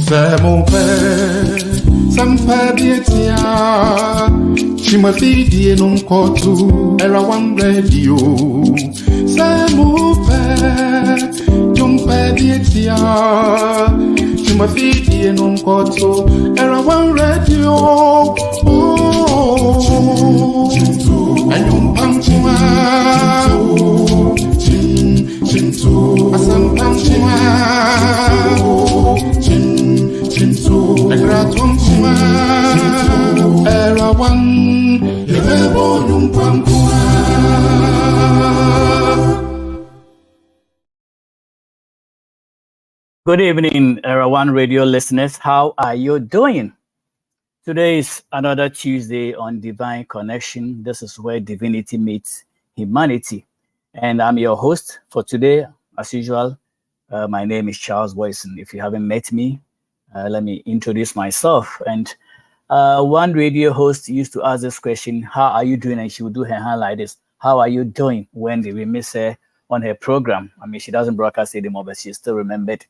Samope, Sampa Dietia, Chimafidi non cotu, era one radio. Samope, Jumpa Dietia, Chimafidi non cotu, era one radio. Oh, and you pumpuma, Chintu, Asam pumpuma. Good evening, Era One Radio listeners. How are you doing? Today is another Tuesday on Divine Connection. This is where divinity meets humanity. And I'm your host for today, as usual. My name is Charles Boison. If you haven't met me, let me introduce myself. And one radio host used to ask this question, how are you doing? And she would do her hand like this. How are you doing? Wendy, we miss her on her program. I mean, she doesn't broadcast anymore, but she's still remembered.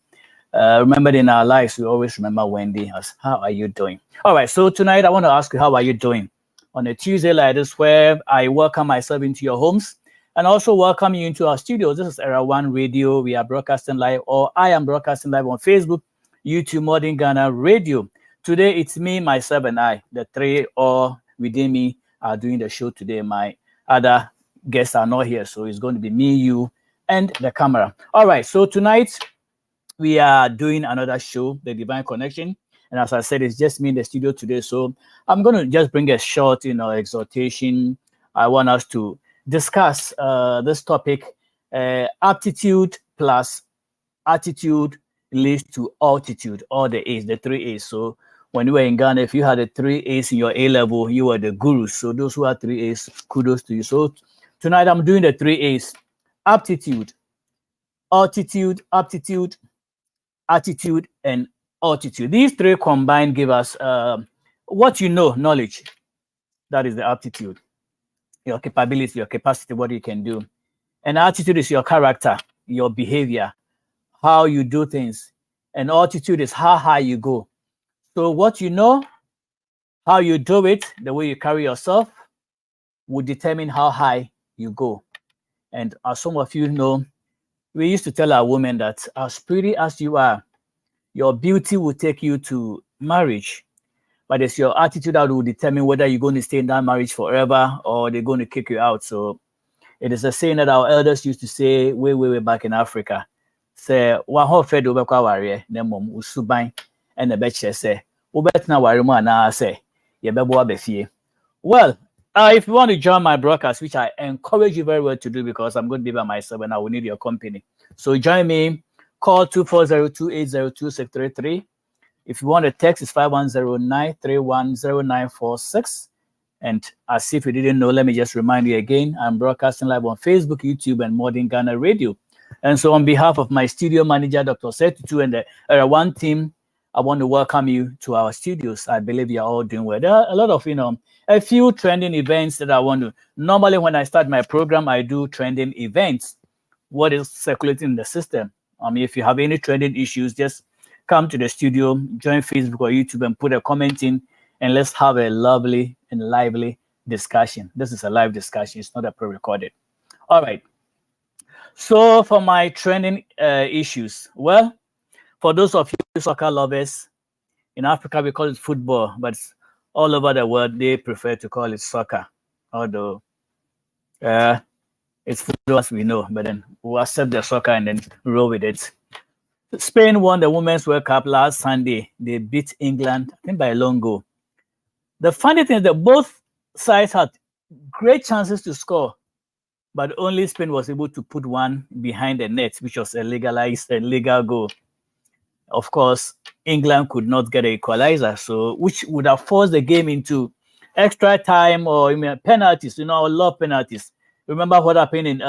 Remembered in our lives, we always remember Wendy as, how are you doing? All right, so tonight I want to ask you, how are you doing? On a Tuesday like this, where I welcome myself into your homes and also welcome you into our studios. This is Era One Radio. We are broadcasting live, or I am broadcasting live on Facebook, YouTube, Modern Ghana Radio. Today, it's me, myself, and I. The three all within me are doing the show today. My other guests are not here, so it's going to be me, you, and the camera. All right, so tonight, we are doing another show, The Divine Connection. And as I said, it's just me in the studio today. So I'm going to just bring a short, exhortation. I want us to discuss this topic, aptitude plus attitude leads to altitude, all the A's, the three A's. So when you were in Ghana, if you had the three A's in your A level, you were the gurus. So those who had three A's, kudos to you. So tonight I'm doing the three A's: aptitude, altitude, aptitude, attitude, and altitude. These three combined give us what you know, knowledge. That is the aptitude. Your capability, your capacity, what you can do. And attitude is your character, your behavior, how you do things. And altitude is how high you go. So what you know, how you do it, the way you carry yourself, will determine how high you go. And as some of you know, we used to tell our women that as pretty as you are, your beauty will take you to marriage. But it's your attitude that will determine whether you're going to stay in that marriage forever or they're going to kick you out. So it is a saying that our elders used to say way back in Africa. Say, "Waho fed over kwaware, nemom usuban, and the betche say, Ubetna warimo na say, yebebo abefie." Well, if you want to join my broadcast, which I encourage you very well to do because I'm going to be by myself and I will need your company. So join me. Call 240-280-2633. If you want to text, it's 510-931-0946. And as if you didn't know, let me just remind you again, I'm broadcasting live on Facebook, YouTube, and Modern Ghana Radio. And so on behalf of my studio manager, Dr. APTITUDE, and the Era One team, I want to welcome you to our studios. I believe you're all doing well. There are a lot of, a few trending events that I want to. Normally, when I start my program, I do trending events. What is circulating in the system? I mean, if you have any trending issues, just come to the studio, join Facebook or YouTube and put a comment in, and let's have a lovely and lively discussion. This is a live discussion. It's not a pre-recorded. All right. So for my trending issues, well, for those of you soccer lovers, in Africa, we call it football, but all over the world, they prefer to call it soccer, although it's football as we know, but then we'll accept the soccer and then roll with it. Spain won the Women's World Cup last Sunday. They beat England, I think, by a long goal. The funny thing is that both sides had great chances to score, but only Spain was able to put one behind the net, which was a legal goal. Of course, England could not get an equalizer, so which would have forced the game into extra time or penalties. I love penalties. Remember what happened in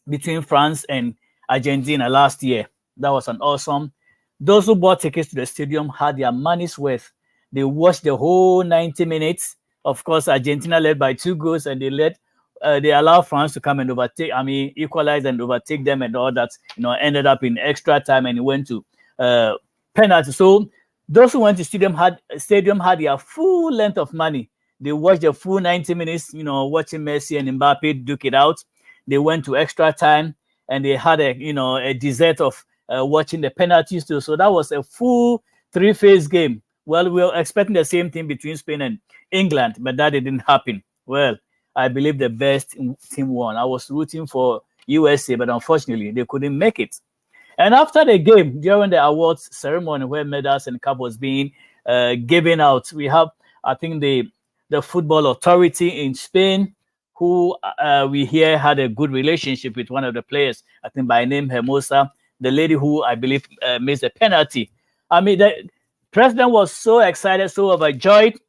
between France and Argentina last year? That was an awesome. Those who bought tickets to the stadium had their money's worth. They watched the whole 90 minutes. Of course, Argentina led by 2 goals, and they allowed France to come and equalize and overtake them, and all that. Ended up in extra time, and it went to penalty. So Those who went to stadium had their full length of money. They watched the full 90 minutes, watching Messi and Mbappe duke it out. They went to extra time and they had a dessert of watching the penalties too. So that was a full three-phase game. Well, we were expecting the same thing between Spain and England, but that didn't happen. Well, I believe the best team won. I was rooting for USA, but unfortunately, they couldn't make it. And after the game, during the awards ceremony where medals and cup was being given out, we have, I think, the football authority in Spain, who we hear had a good relationship with one of the players, I think by name Hermosa, the lady who I believe missed a penalty. I mean, the president was so excited, so overjoyed.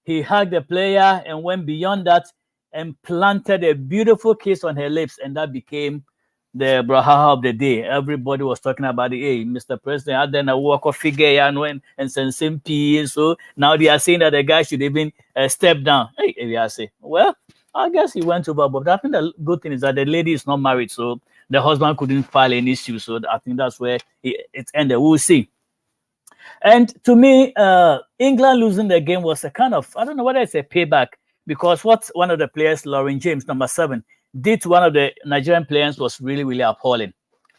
He hugged the player and went beyond that and planted a beautiful kiss on her lips, and that became the braha of the day. Everybody was talking about it. Hey, Mr. President, had then a walk of figure and send simpy. So now they are saying that the guy should even step down. Hey, I say, well, I guess he went overboard. But I think the good thing is that the lady is not married, so the husband couldn't file any issue. So I think that's where it ended. We'll see. And to me, England losing the game was a kind of, I don't know whether it's a payback, because what one of the players, Lauren James, number 7, did to one of the Nigerian players was really, really appalling.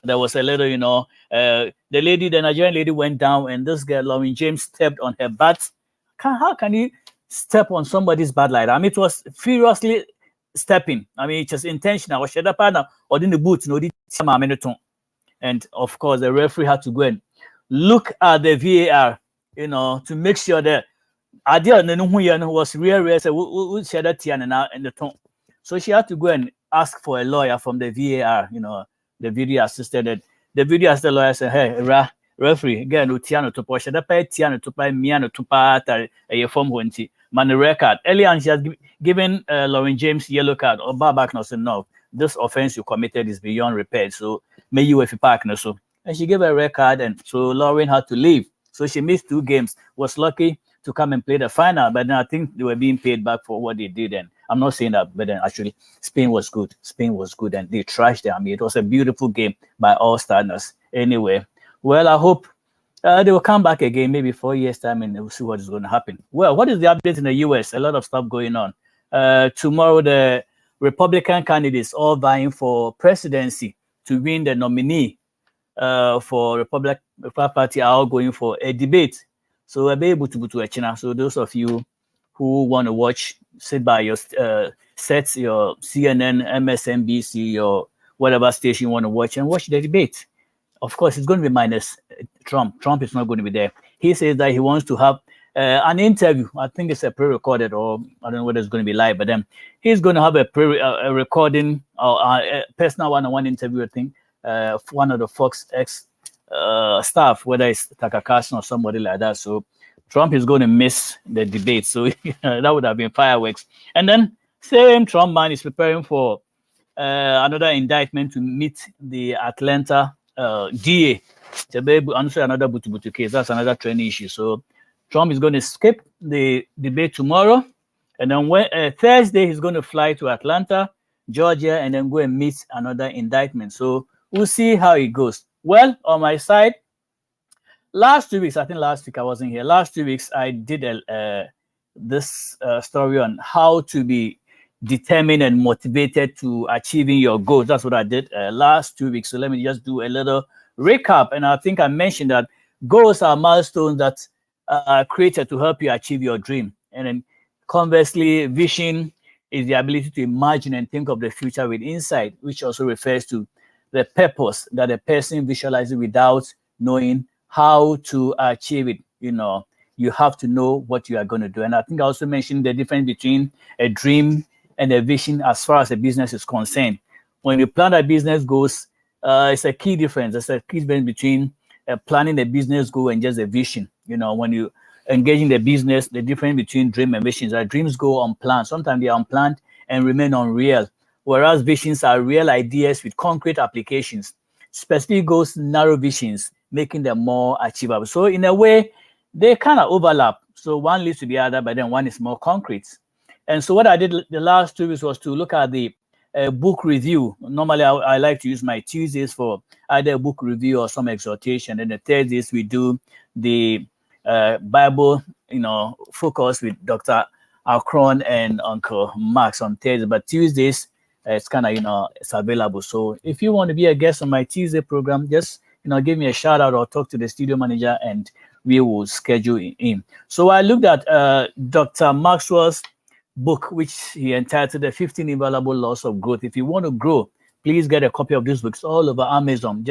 There was a little, the Nigerian lady went down and this girl, Lauren James, stepped on her butt. How can you step on somebody's butt like that? I mean, it was furiously stepping. I mean, it's just intentional. Or in the boots, and of course, the referee had to go and look at the VAR, to make sure that idea was real. So she had to go and ask for a lawyer from the VAR, the video assistant. The video assistant lawyer said, hey, referee, again, Utiano to push the Tiano to buy Miano to part a form 20. Man, the record. Earlier on, she has given Lauren James yellow card or back no, no. This offense you committed is beyond repair. So may you if you park no so. And she gave a red card, and so Lauren had to leave. So she missed 2 games. Was lucky to come and play the final, but then I think they were being paid back for what they did. And I'm not saying that, but then actually Spain was good. Spain was good, and they trashed them. I mean, it was a beautiful game by all standards. Anyway, well, I hope they will come back again, maybe 4 years' time, and we'll see what is going to happen. Well, what is the update in the US? A lot of stuff going on. Tomorrow, the Republican candidates all vying for presidency to win the nominee for Republican Party are all going for a debate. So we'll be able to China. So those of you who want to watch, sit by your sets, your CNN, MSNBC, or whatever station you want to watch, and watch the debate. Of course, it's going to be minus Trump. Trump is not going to be there. He says that he wants to have an interview. I think it's a pre-recorded, or I don't know whether it's going to be live, but then he's going to have a recording or a personal one-on-one interview, I think, one of the Fox X staff, whether it's Tucker Carlson or somebody like that. So Trump is going to miss the debate. So that would have been fireworks. And then same Trump man is preparing for another indictment to meet the Atlanta DA. Another butu case. That's another training issue. So Trump is going to skip the debate tomorrow. And then Thursday, he's going to fly to Atlanta, Georgia, and then go and meet another indictment. So we'll see how it goes. Well, on my side, last 2 weeks, I think last week I wasn't here. Last 2 weeks, I did this story on how to be determined and motivated to achieving your goals. That's what I did last 2 weeks. So let me just do a little recap. And I think I mentioned that goals are milestones that are created to help you achieve your dream. And then conversely, vision is the ability to imagine and think of the future with insight, which also refers to the purpose that a person visualizes without knowing how to achieve it. You have to know what you are going to do. And I think I also mentioned the difference between a dream and a vision as far as a business is concerned. When you plan a business goals, it's a key difference. There's a key difference between planning a business goal and just a vision. When you engage in the business, the difference between dream and visions are dreams go unplanned. Sometimes they are unplanned and remain unreal, whereas visions are real ideas with concrete applications. Specific goals, narrow visions, making them more achievable. So in a way, they kind of overlap. So one leads to the other, but then one is more concrete. And so what I did the last 2 weeks was to look at the book review. Normally, I like to use my Tuesdays for either a book review or some exhortation. And the Thursdays, we do the Bible, focus with Dr. Akron and Uncle Max on Thursdays, but Tuesdays it's kind of it's available. So if you want to be a guest on my Tuesday program, just give me a shout out or talk to the studio manager and we will schedule in. So I looked at Dr. Maxwell's book, which he entitled The 15 Invaluable Laws of Growth. If you want to grow, please get a copy of this book. It's all over Amazon.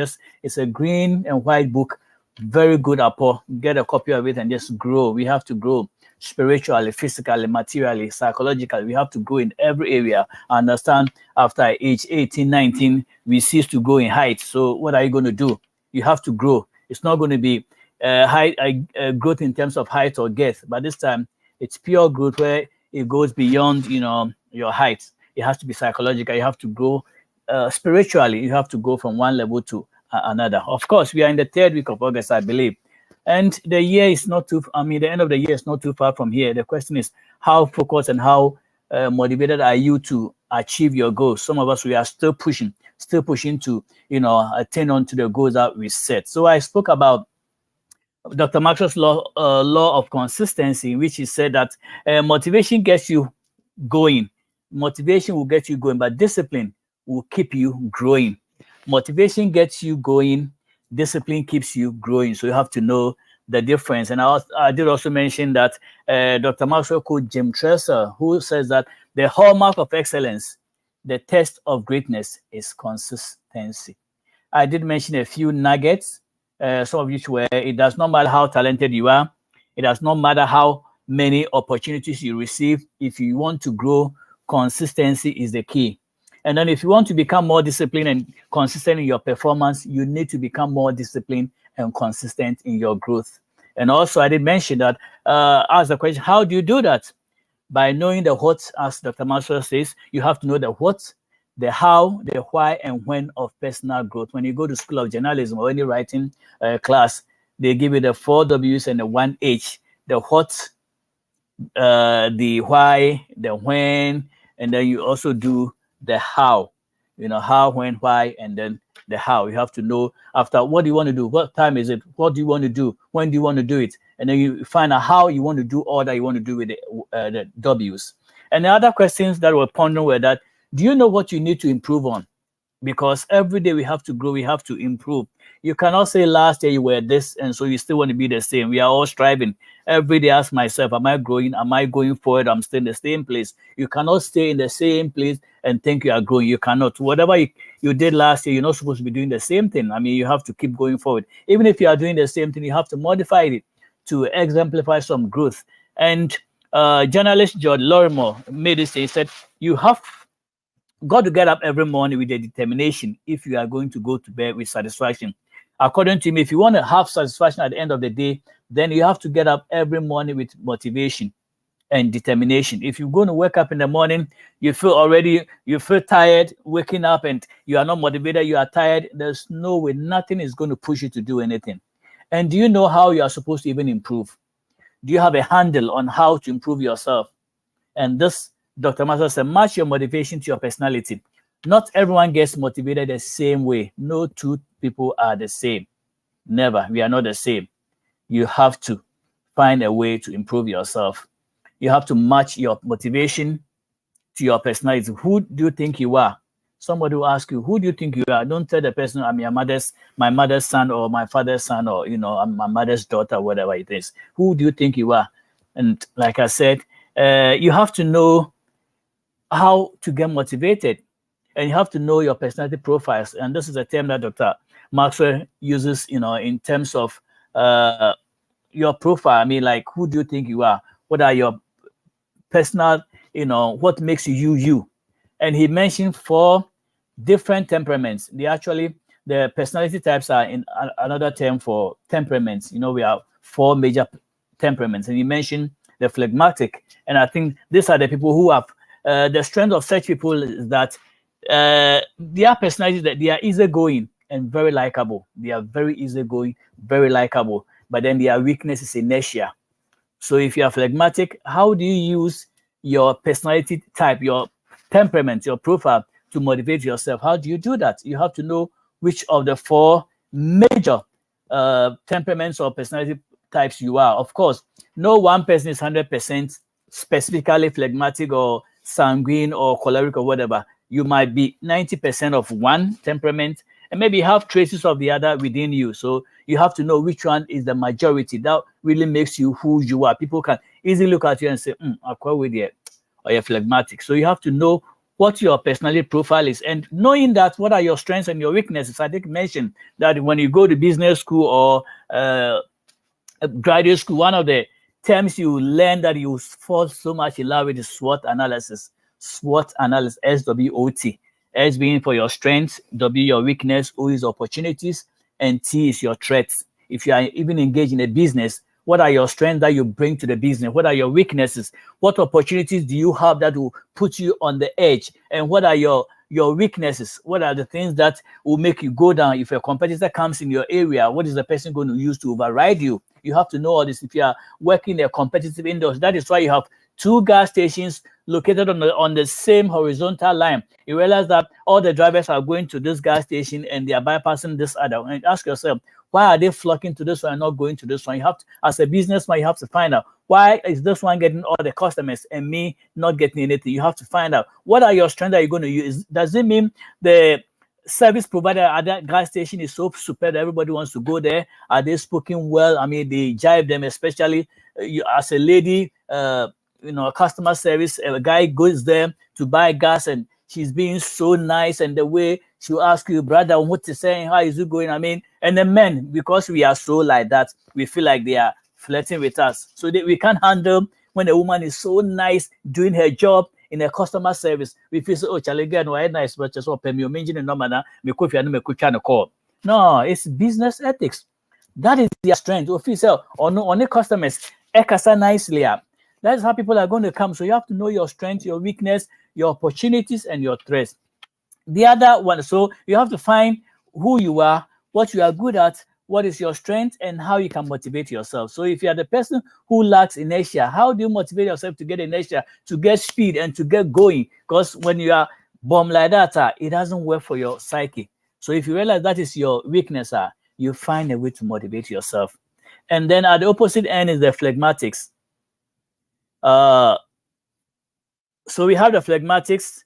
It's a green and white book, very good apple. Get a copy of it and just grow. We have to grow spiritually, physically, materially, psychologically. We have to grow in every area. I understand after age 18, 19, we cease to grow in height. So what are you going to do? You have to grow. It's not going to be growth in terms of height or girth, but this time it's pure growth where it goes beyond your height. It has to be psychological. You have to grow spiritually. You have to go from one level to another. Of course, we are in the 3rd week of August, I believe, and the year is not too. The end of the year is not too far from here. The question is, how focused and how motivated are you to achieve your goals? Some of us, we are still pushing to attain on to the goals that we set. So I spoke about Dr. Maxwell's law of consistency, in which he said that motivation gets you going. Motivation will get you going, but discipline will keep you growing. Motivation gets you going, discipline keeps you growing. So you have to know the difference. And I did also mention that Dr. Maxwell quote Jim Tresser, who says that the hallmark of excellence, the test of greatness, is consistency. I did mention a few nuggets, some of which were, it does not matter how talented you are. It does not matter how many opportunities you receive. If you want to grow, consistency is the key. And then if you want to become more disciplined and consistent in your performance, you need to become more disciplined and consistent in your growth. And also, I did mention that, ask the question, how do you do that? By knowing the what, as Dr. Maxwell says, you have to know the what, the how, the why, and when of personal growth. When you go to School of Journalism or any writing class, they give you the 4 W's and the 1 H, the what, the why, the when, and then you also do the how, how, when, why, and then the how. You have to know after what do you want to do, what time is it, what do you want to do, when do you want to do it, and then you find out how you want to do all that you want to do with the W's. And the other questions that were pondered were that, do you know what you need to improve on? Because every day we have to grow, we have to improve. You cannot say last year you were this, and so you still want to be the same. We are all striving. Every day I ask myself, am I growing? Am I going forward? I'm still in the same place. You cannot stay in the same place and think you are growing. You cannot. Whatever you did last year, you're not supposed to be doing the same thing. You have to keep going forward. Even if you are doing the same thing, you have to modify it to exemplify some growth. And journalist George Lorimer made this. He said, you have got to get up every morning with a determination if you are going to go to bed with satisfaction. According to him, if you want to have satisfaction at the end of the day, then you have to get up every morning with motivation and determination. If you're going to wake up in the morning, you feel tired waking up and you are not motivated, you are tired, there's no way, nothing is going to push you to do anything. And do you know how you are supposed to even improve? Do you have a handle on how to improve yourself? And this, Dr. Maxwell said, match your motivation to your personality. Not everyone gets motivated the same way. No two people are the same. Never. We are not the same. You have to find a way to improve yourself. You have to match your motivation to your personality. Who do you think you are? Somebody will ask you, who do you think you are? Don't tell the person, I'm my mother's son or my father's son, or I'm my mother's daughter, whatever it is. Who do you think you are? And like I said, you have to know how to get motivated, and you have to know your personality profiles. And this is a term that Dr. Maxwell uses, in terms of your profile. Like, who do you think you are? What are your personal, what makes you you? And he mentioned 4 different temperaments. The personality types are in another term for temperaments. We have 4 major temperaments. And he mentioned the phlegmatic. And I think these are the people who have the strength of such people is that their personalities, that they are easygoing and very likable. They are very easygoing, very likable. But then their weakness is inertia. So if you are phlegmatic, how do you use your personality type, your temperament, your profile to motivate yourself? How do you do that? You have to know which of the 4 major temperaments or personality types you are. Of course, no one person is 100% specifically phlegmatic or sanguine or choleric or whatever. You might be 90% of one temperament and maybe have traces of the other within you. So you have to know which one is the majority. That really makes you who you are. People can easily look at you and say, I'll quite with you, or you're phlegmatic. So you have to know what your personality profile is. And knowing that, what are your strengths and your weaknesses? I think mentioned that when you go to business school or graduate school, one of the terms you learn that you fall so much in love with is SWOT analysis. SWOT analysis, SWOT. S being for your strengths, W your weakness, O is opportunities, and T is your threats. If you are even engaged in a business, what are your strengths that you bring to the business? What are your weaknesses? What opportunities do you have that will put you on the edge? And what are your weaknesses? What are the things that will make you go down? If a competitor comes in your area, what is the person going to use to override you? You have to know all this if you are working in a competitive industry. That is why you have 2 gas stations located on the same horizontal line. You realize that all the drivers are going to this gas station and they are bypassing this other. And ask yourself, why are they flocking to this one and not going to this one? You have to, as a businessman, you have to find out, why is this one getting all the customers and me not getting anything? You have to find out, what are your strengths that you're going to use? Does it mean the service provider at that gas station is so superb that everybody wants to go there? Are they speaking well? I mean, they jive them, especially you as a lady, customer service, a guy goes there to buy gas and she's being so nice, and the way she'll ask you, brother, what is saying, how is it going? I mean, and the men, because we are so like that, we feel like they are flirting with us. So we can't handle when a woman is so nice doing her job in a customer service. We feel so, Charlie, no, nice, but just open your engine and no manner, call. No, it's business ethics. That is their strength. Official or no, on the customers, ekasa nicely. That's how people are going to come. So you have to know your strength, your weakness, your opportunities, and your threats. The other one, so you have to find who you are, what you are good at, what is your strength, and how you can motivate yourself. So if you are the person who lacks inertia, how do you motivate yourself to get inertia, to get speed, and to get going? Because when you are bomb like that, it doesn't work for your psyche. So if you realize that is your weakness, you find a way to motivate yourself. And then at the opposite end is the phlegmatics. So we have the phlegmatics.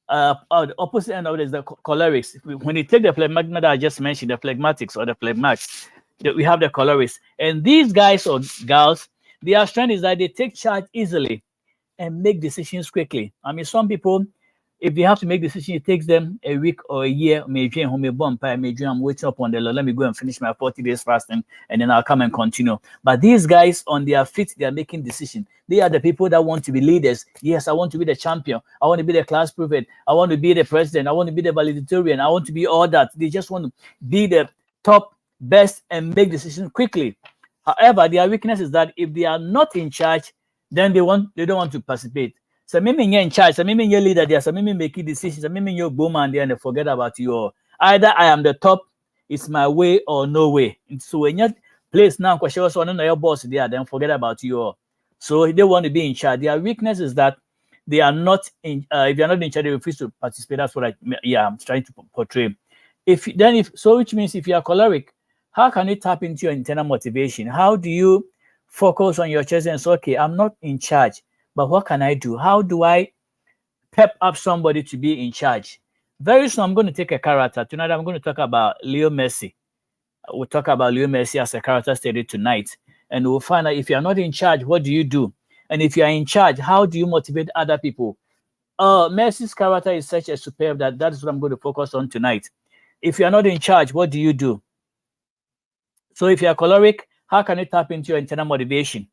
The opposite end of it is the cholerics. When you take the phlegmatic that I just mentioned, the phlegmatics or the phlegmatics, we have the cholerics. And these guys or gals, their strength is that they take charge easily and make decisions quickly. I mean, some people, if they have to make decisions, it takes them a week or a year. Maybe I'm waiting up on the Lord. Let me go and finish my 40 days fasting, and then I'll come and continue. But these guys on their feet, they are making decisions. They are the people that want to be leaders. Yes, I want to be the champion. I want to be the class prefect. I want to be the president. I want to be the valedictorian. I want to be all that. They just want to be the top, best, and make decisions quickly. However, their weakness is that if they are not in charge, then they don't want to participate. So maybe you're in charge, so maybe you're leader there, so maybe making decisions, so maybe you're bowman there and they forget about you. Either I am the top, it's my way or no way. And so when you're placed now, because also know your boss there, then forget about you. So they want to be in charge. Their weakness is that they are not in. If you're not in charge, they refuse to participate. That's what I'm trying to portray. Which means if you are choleric, how can you tap into your internal motivation? How do you focus on your chest and say, okay, I'm not in charge, but what can I do? How do I pep up somebody to be in charge? Very soon, I'm going to take a character. Tonight, I'm going to talk about Leo Messi. We'll talk about Leo Messi as a character study tonight. And we'll find out if you're not in charge, what do you do? And if you're in charge, how do you motivate other people? Messi's character is such a superb that is what I'm going to focus on tonight. If you're not in charge, what do you do? So if you're choleric, how can you tap into your internal motivation?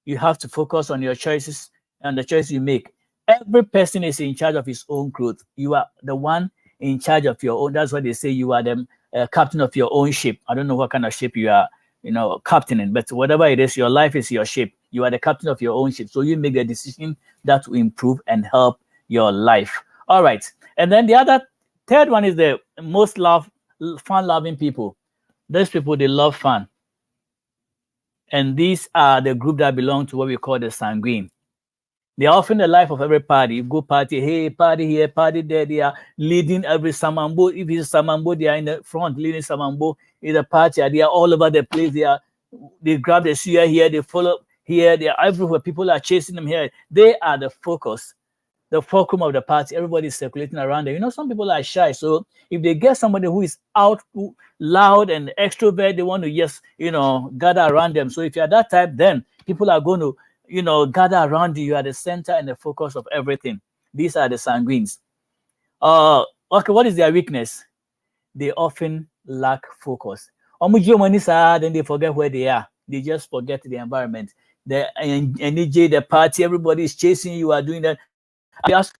You have to focus on your choices and the choice you make. Every person is in charge of his own growth. You are the one in charge of your own. That's why they say you are the captain of your own ship. I don't know what kind of ship you are, captaining, but whatever it is, your life is your ship. You are the captain of your own ship. So you make a decision that will improve and help your life. All right. And then the third one is the most fun-loving people. Those people, they love fun. And these are the group that belong to what we call the sanguine. They are often the life of every party. You go party, hey, party here, party there. They are leading every samambo. If it's samambo, they are in the front leading samambo in the party. They are all over the place. They are They grab the suya here, they follow here, they are everywhere. People are chasing them here. They are the focus, the fulcrum of the party. Everybody's circulating around them. You know, some people are shy. So if they get somebody who is out, loud and extrovert, they want to just, gather around them. So if you're that type, then people are going to, gather around you. You are the center and the focus of everything. These are the sanguines. Okay, what is their weakness? They often lack focus. Then they forget where they are. They just forget the environment. The energy, the party, everybody is chasing you, are doing that. They ask,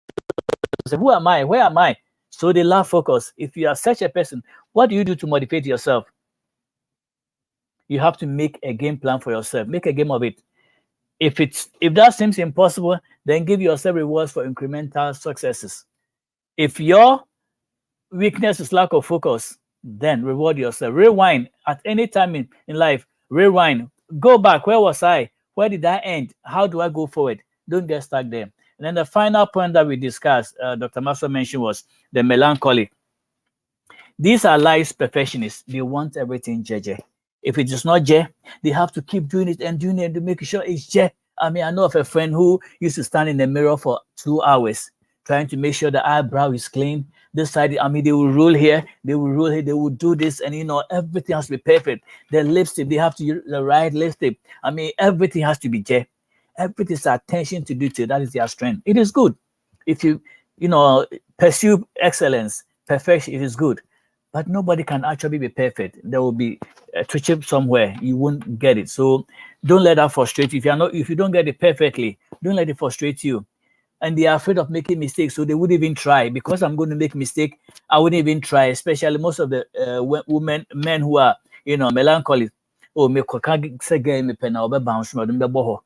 who am I? Where am I? So they lack focus. If you are such a person, what do you do to motivate yourself? You have to make a game plan for yourself. Make a game of it. If that seems impossible, then give yourself rewards for incremental successes. If your weakness is lack of focus, then reward yourself. Rewind at any time in life. Rewind. Go back. Where was I? Where did I end? How do I go forward? Don't get stuck there. And then the final point that we discussed, Dr. Maxwell mentioned, was the melancholy. These are life perfectionists. They want everything jeje. If it is not je, they have to keep doing it and doing it to make sure it's je. I mean, I know of a friend who used to stand in the mirror for 2 hours trying to make sure the eyebrow is clean. This side, I mean, they will roll here, they will roll here, they will do this, and everything has to be perfect. The lipstick, they have to use the right lipstick. I mean, everything has to be je. Everything is attention to detail. That is their strength. It is good. If you, pursue excellence, perfection, it is good. But nobody can actually be perfect. There will be a twitch somewhere. You won't get it. So don't let that frustrate you. If you don't get it perfectly, don't let it frustrate you. And they are afraid of making mistakes, so they wouldn't even try. Because I'm going to make mistake, I wouldn't even try. Especially most of the men who are, melancholy. Oh, me say game me pen over bounce me boho.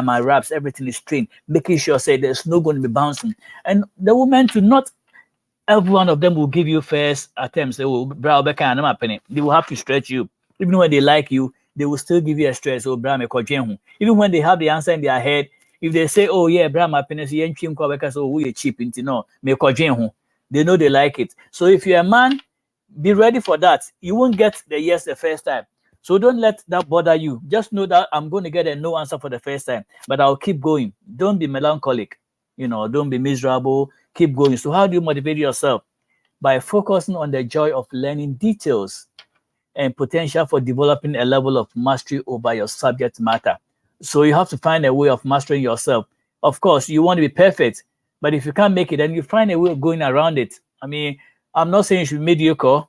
My raps, everything is trained, making sure say there's no going to be bouncing. And the women to not every one of them will give you first attempts. They will They will have to stretch you. Even when they like you, they will still give you a stretch. Even when they have the answer in their head, if they say, oh yeah, Brahma penis, so we cheap into they know they like it. So if you're a man, be ready for that. You won't get the yes the first time. So don't let that bother you. Just know that I'm going to get a no answer for the first time, but I'll keep going. Don't be melancholic. Don't be miserable. Keep going. So how do you motivate yourself? By focusing on the joy of learning details and potential for developing a level of mastery over your subject matter. So you have to find a way of mastering yourself. Of course, you want to be perfect, but if you can't make it, then you find a way of going around it. I mean, I'm not saying you should be mediocre,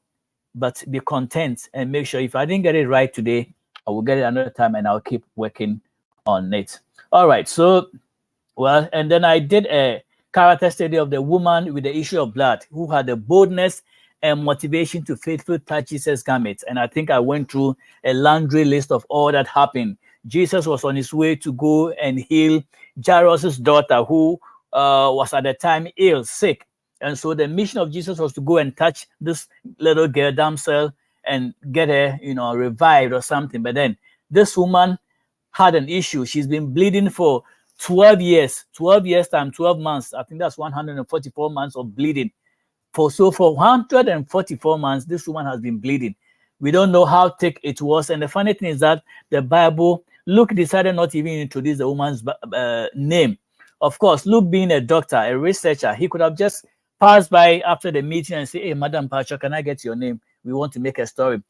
but be content and make sure if I didn't get it right today, I will get it another time and I'll keep working on it. All right. So, well, and then I did a character study of the woman with the issue of blood who had the boldness and motivation to faithfully touch Jesus' garment. And I think I went through a laundry list of all that happened. Jesus was on his way to go and heal Jairus' daughter, who was at the time ill, sick. And so the mission of Jesus was to go and touch this little girl, damsel, and get her, revived or something. But then this woman had an issue. She's been bleeding for 12 years, 12 years time, 12 months. I think that's 144 months of bleeding. For 144 months, this woman has been bleeding. We don't know how thick it was. And the funny thing is that the Bible, Luke decided not to even introduce the woman's name. Of course, Luke being a doctor, a researcher, he could have just passed by after the meeting and say, hey, Madam Pacha, can I get your name? We want to make a story.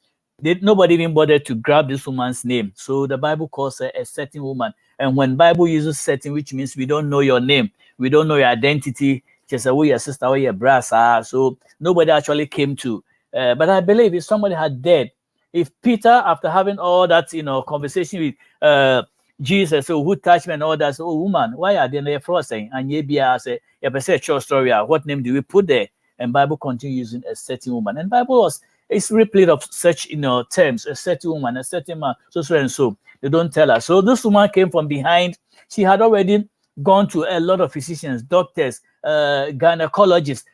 Nobody even bothered to grab this woman's name. So the Bible calls her a certain woman. And when Bible uses certain, which means we don't know your name, we don't know your identity, just say, oh, your sister, oh, your brass. So nobody actually came to. But I believe if somebody had died, if Peter, after having all that, conversation with Jesus, so who touched me and all that, so, oh, woman, why are they there frosting? And maybe I say, a short story, what name do we put there? And Bible continues using a certain woman. And Bible it's replete of such, terms, a certain woman, a certain man, so and so. They don't tell us. So this woman came from behind. She had already gone to a lot of physicians, doctors, gynecologists,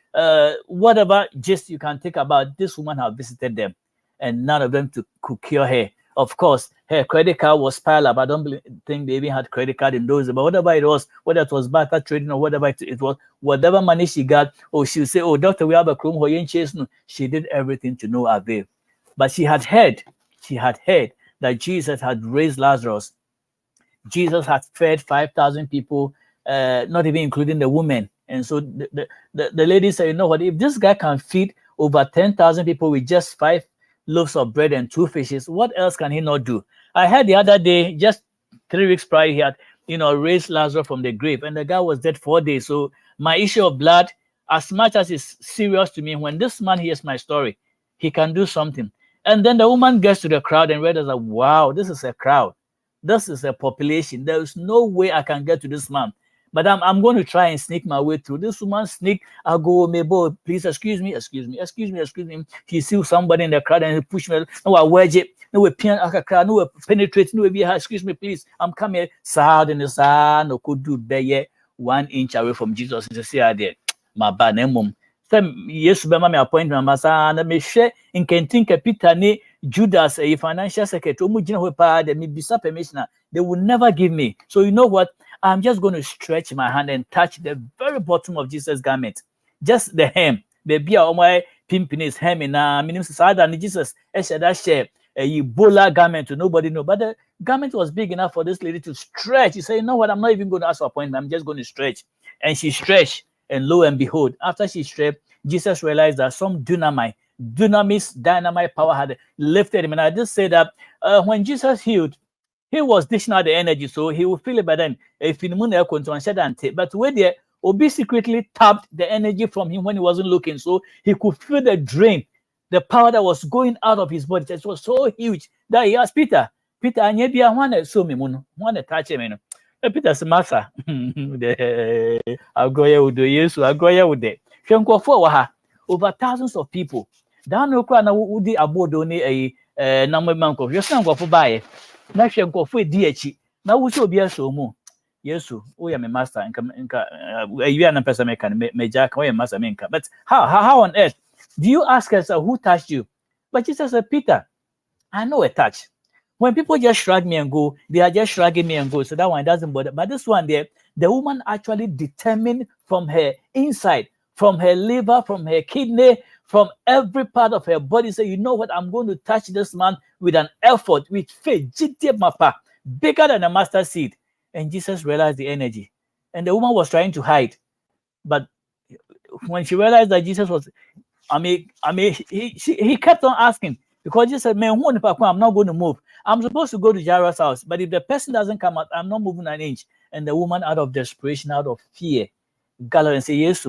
whatever gist you can think about. This woman had visited them, and none of them could cure her. Of course, her credit card was piled up. I don't think they even had credit card in those, but whatever it was, whether it was barter trading or whatever it was, whatever money she got, or she would say, oh, doctor, we have a room. She did everything to no avail. But she had heard that Jesus had raised Lazarus. Jesus had fed 5,000 people, not even including the women. And so the lady said, you know what, if this guy can feed over 10,000 people with just 5 loaves of bread and 2 fishes, what else can he not do? I heard the other day, just 3 weeks prior, he had, raised Lazarus from the grave, and the guy was dead 4 days. So my issue of blood, as much as it's serious to me, when this man hears my story, he can do something. And then the woman gets to the crowd and realizes that, wow, this is a crowd. This is a population. There is no way I can get to this man. But I'm going to try and sneak my way through. This woman sneak. I'll go, maybe, please, excuse me. He sees somebody in the crowd and he push me. No, I wedge it. No, we crowd. No, we penetrate. No, we excuse me, please. I'm coming. Sad in the sand. No, could do be 1 inch away from Jesus. To see there. My bad name. Yes, be my appointment. Masa na me share in Kentinka Peter ni Judas, a financial secretary. They will never give me. So you know what? I'm just going to stretch my hand and touch the very bottom of Jesus' garment, just the hem. Baby, my pimping his hem in a Jesus. Share a Ebola garment to nobody know, but the garment was big enough for this lady to stretch. She said, you know what? I'm not even going to ask for appointment. I'm just going to stretch, and she stretched. And lo and behold, after she stretched, Jesus realized that some dynamite power had lifted him. And I just say that when Jesus healed, he was dishing out the energy, so he will feel it by then. But where there, Obi secretly tapped the energy from him when he wasn't looking, so he could feel the drain, the power that was going out of his body. It was so huge that he asked Peter, I want to touch him. Peter said, Master, I'll go here with you. I'll go here with the over thousands of people. Down no crowd now would the abode a number monk of your son go for buy. Now she go for DH. Now we shall be a so more. Yes, we am a master and come you are a person may jack away master minka. But how on earth do you ask us who touched you? But Jesus said, Peter, I know a touch. When people just shrug me and go, they are just shrugging me and go. So that one doesn't bother. But this one there, the woman actually determined from her inside, from her liver, from her kidney, from every part of her body, say, you know what, I'm going to touch this man with an effort, with faith, bigger than a mustard seed. And Jesus realized the energy. And the woman was trying to hide. But when she realized that Jesus was, he kept on asking, because Jesus said, man, I'm not going to move. I'm supposed to go to Jairus' house, but if the person doesn't come out, I'm not moving an inch. And the woman, out of desperation, out of fear, got and said, yes,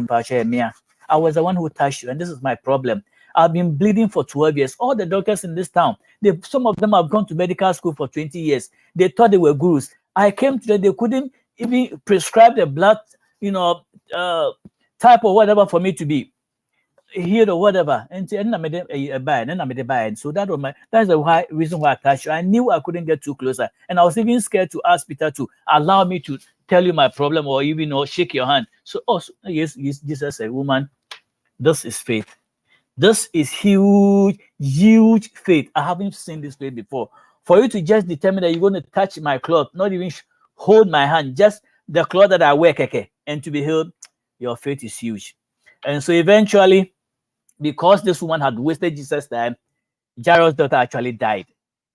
I was the one who touched you, and this is my problem. I've been bleeding for 12 years. All the doctors in this town, some of them have gone to medical school for 20 years. They thought they were gurus. I came to them, they couldn't even prescribe the blood, type or whatever for me to be healed or whatever. And so that's the reason why I touched you. I knew I couldn't get too closer. And I was even scared to ask Peter to allow me to tell you my problem or even shake your hand. So, yes, Jesus said, woman, this is faith. This is huge, huge faith. I haven't seen this faith before. For you to just determine that you're going to touch my cloth, not even hold my hand, just the cloth that I wear, and to be healed, your faith is huge. And so eventually, because this woman had wasted Jesus' time, Jairus' daughter actually died.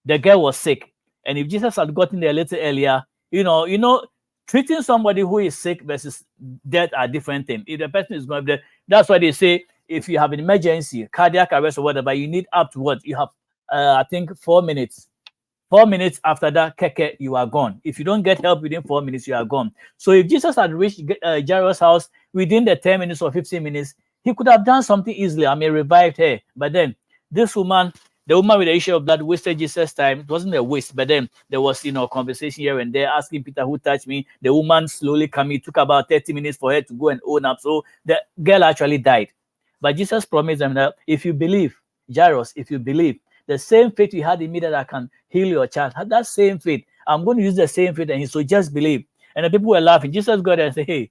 The girl was sick. And if Jesus had gotten there a little earlier, treating somebody who is sick versus death are different things. If the person is going to die, that's why they say, if you have an emergency, cardiac arrest or whatever, you need up to what? You have, I think, 4 minutes. 4 minutes after that, you are gone. If you don't get help within 4 minutes, you are gone. So if Jesus had reached Jairus' house within the 10 minutes or 15 minutes, he could have done something easily. Revived her. But then this woman, the woman with the issue of blood, wasted Jesus' time. It wasn't a waste, but then there was, conversation here and there, asking Peter who touched me. The woman slowly coming. It took about 30 minutes for her to go and own up. So the girl actually died. But Jesus promised them that if you believe, Jairus, if you believe, the same faith you had in me that I can heal your child, that same faith, I'm going to use the same faith. And so just believe. And the people were laughing. Jesus got there and said, hey,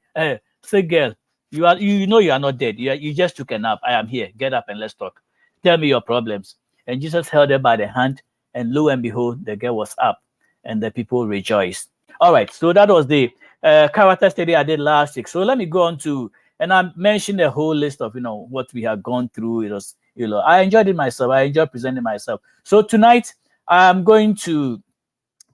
say girl, you are not dead. You just took a nap. I am here. Get up and let's talk. Tell me your problems. And Jesus held her by the hand, and lo and behold, the girl was up, and the people rejoiced. All right, so that was the character study I did last week. So let me go on to, and I mentioned a whole list of what we have gone through. It was, I enjoyed it myself. I enjoyed presenting myself. So tonight I'm going to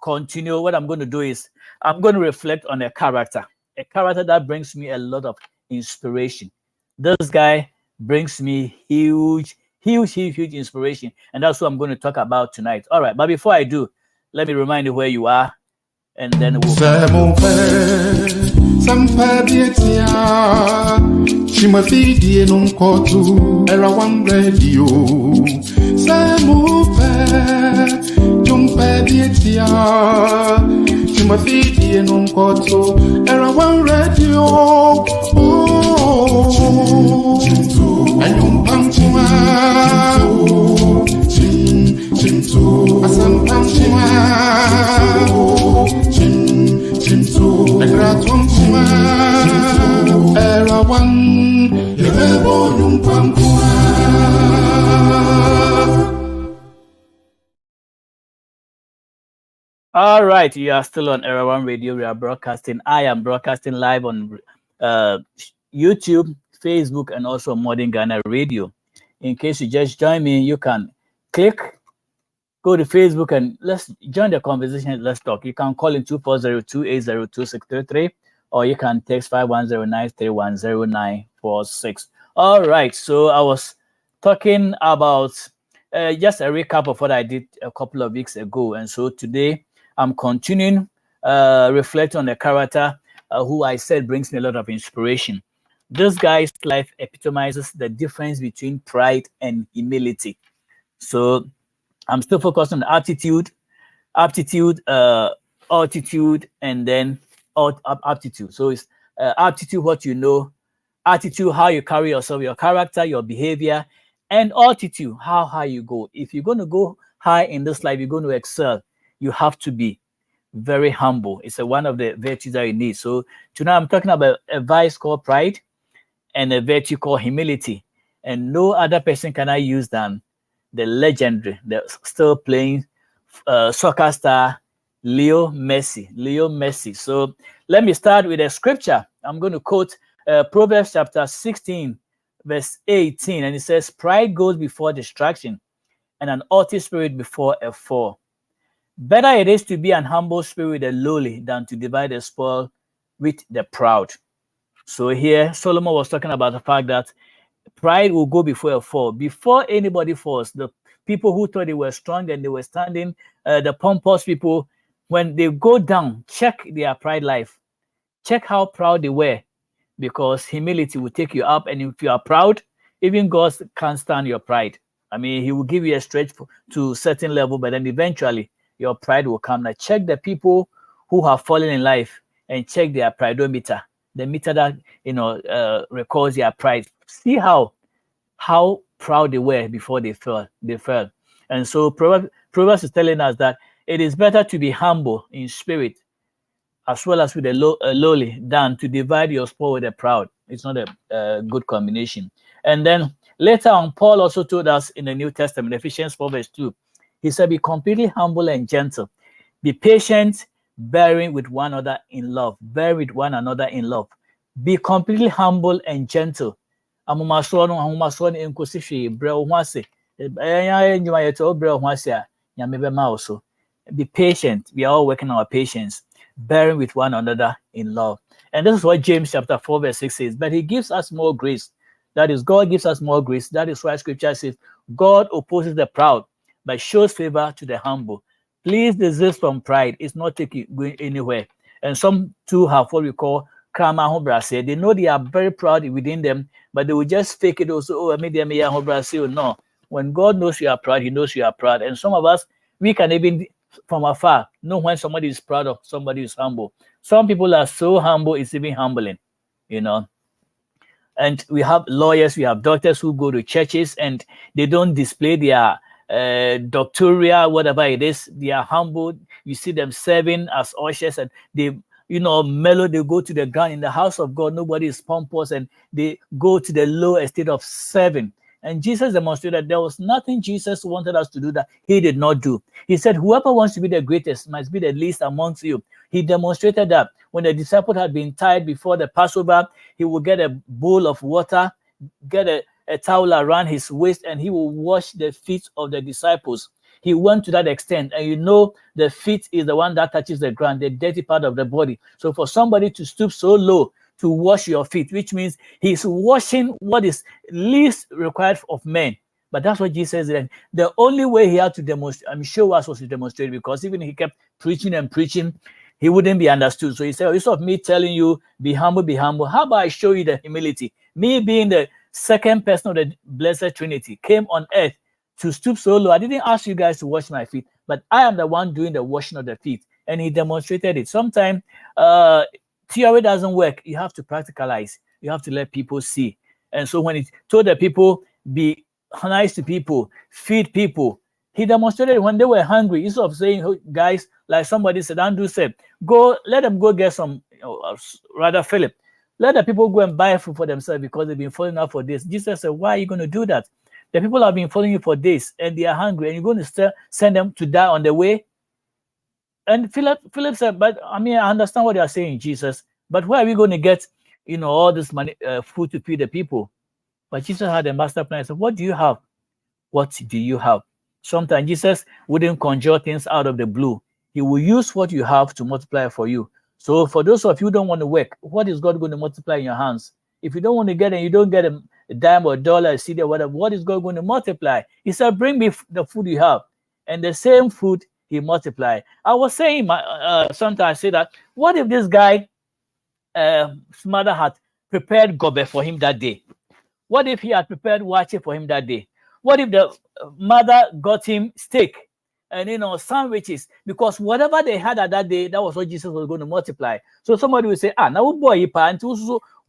continue. What I'm going to do is I'm going to reflect on a character that brings me a lot of inspiration. This guy brings me huge inspiration, and that's what I'm going to talk about tonight. All right, but before I do, let me remind you where you are, and then we'll Era One Radio. Era One Radio. Era One. All right, you are still on Era One Radio. We are broadcasting. I am broadcasting live on YouTube, Facebook, and also Modern Ghana Radio. In case you just join me, you can go to Facebook and let's join the conversation. Let's talk. You can call in 2402-802-633, or you can text 5109-310-946. All right, so I was talking about just a recap of what I did a couple of weeks ago, and so today I'm continuing reflect on the character who I said brings me a lot of inspiration. This guy's life epitomizes the difference between pride and humility. So I'm still focused on aptitude, altitude, and then aptitude. So it's aptitude, what you know, attitude, how you carry yourself, your character, your behavior, and altitude, how high you go. If you're going to go high in this life, you're going to excel, you have to be very humble. It's one of the virtues that you need. So tonight I'm talking about a vice called pride and a virtue called humility. And no other person can I use than the legendary, the still playing soccer star, Leo Messi. So let me start with a scripture. I'm going to quote Proverbs chapter 16, verse 18. And it says, pride goes before destruction and an haughty spirit before a fall. Better it is to be an humble spirit with the lowly than to divide the spoil with the proud. So here, Solomon was talking about the fact that pride will go before a fall. Before anybody falls, the people who thought they were strong and they were standing, the pompous people, when they go down, check their pride life. Check how proud they were, because humility will take you up. And if you are proud, even God can't stand your pride. I mean, he will give you a stretch to a certain level, but then eventually your pride will come. Now check the people who have fallen in life and check their pridometer, the meter that records their pride. See how proud they were before they fell. And so Proverbs is telling us that it is better to be humble in spirit as well as with a lowly than to divide your spoil with the proud. It's not a good combination. And then later on, Paul also told us in the New Testament, Ephesians 4 verse 2, he said, be completely humble and gentle. Be patient, bearing with one another in love. Bear with one another in love. Be completely humble and gentle. Be patient. We are all working on our patience, bearing with one another in love. And this is what James chapter 4 verse 6 says. But he gives us more grace. That is, God gives us more grace. That is why scripture says, God opposes the proud, but shows favor to the humble. Please desist from pride. It's not going anywhere. And some too have what we call karma hobrase. They know they are very proud within them, but they will just fake it also. Oh, I made them hobrase. No. When God knows you are proud, he knows you are proud. And some of us, we can even from afar know when somebody is proud or somebody is humble. Some people are so humble, it's even humbling, And we have lawyers, we have doctors who go to churches and they don't display their doctoral, whatever it is. They are humble. You see them serving as ushers, and they, mellow. They go to the ground in the house of God. Nobody is pompous, and they go to the low estate of serving. And Jesus demonstrated there was nothing Jesus wanted us to do that he did not do. He said, whoever wants to be the greatest must be the least amongst you. He demonstrated that when the disciple had been tied before the Passover, he would get a bowl of water, get a towel around his waist, and he will wash the feet of the disciples. he went to that extent. And you know, the feet is the one that touches the ground, the dirty part of the body. So for somebody to stoop so low to wash your feet, which means he's washing what is least required of men. But that's what Jesus said. The only way he had to demonstrate, show us, was to demonstrate, because even if he kept preaching and preaching, he wouldn't be understood. So he said, instead of me telling you, be humble, how about I show you the humility? Me being the second person of the Blessed Trinity came on earth to stoop so low. I didn't ask you guys to wash my feet, but I am the one doing the washing of the feet. And he demonstrated it. Sometimes theory doesn't work. You have to practicalize. You have to let people see. And so when he told the people, be nice to people, feed people, he demonstrated when they were hungry. Instead of saying, oh, guys, like somebody said, Andrew said, go, let them go get some, rather Philip, let the people go and buy food for themselves because they've been following up for this. Jesus said, why are you going to do that? The people have been following you for days and they are hungry, and you're going to send them to die on the way? And Philip said, but I understand what you are saying, Jesus, but where are we going to get, all this money, food to feed the people? But Jesus had a master plan. He said, what do you have? What do you have? Sometimes Jesus wouldn't conjure things out of the blue. He will use what you have to multiply for you. So for those of you who don't want to work, what is God going to multiply in your hands? If you don't want to get it, you don't get a dime or a dollar, a cedi or whatever, what is God going to multiply? He said, bring me the food you have. And the same food he multiplied. I was saying, sometimes I say that, what if this guy, mother had prepared gobe for him that day? What if he had prepared wache for him that day? What if the mother got him steak and sandwiches? Because whatever they had at that day, that was what Jesus was going to multiply. So somebody will say, now boy, you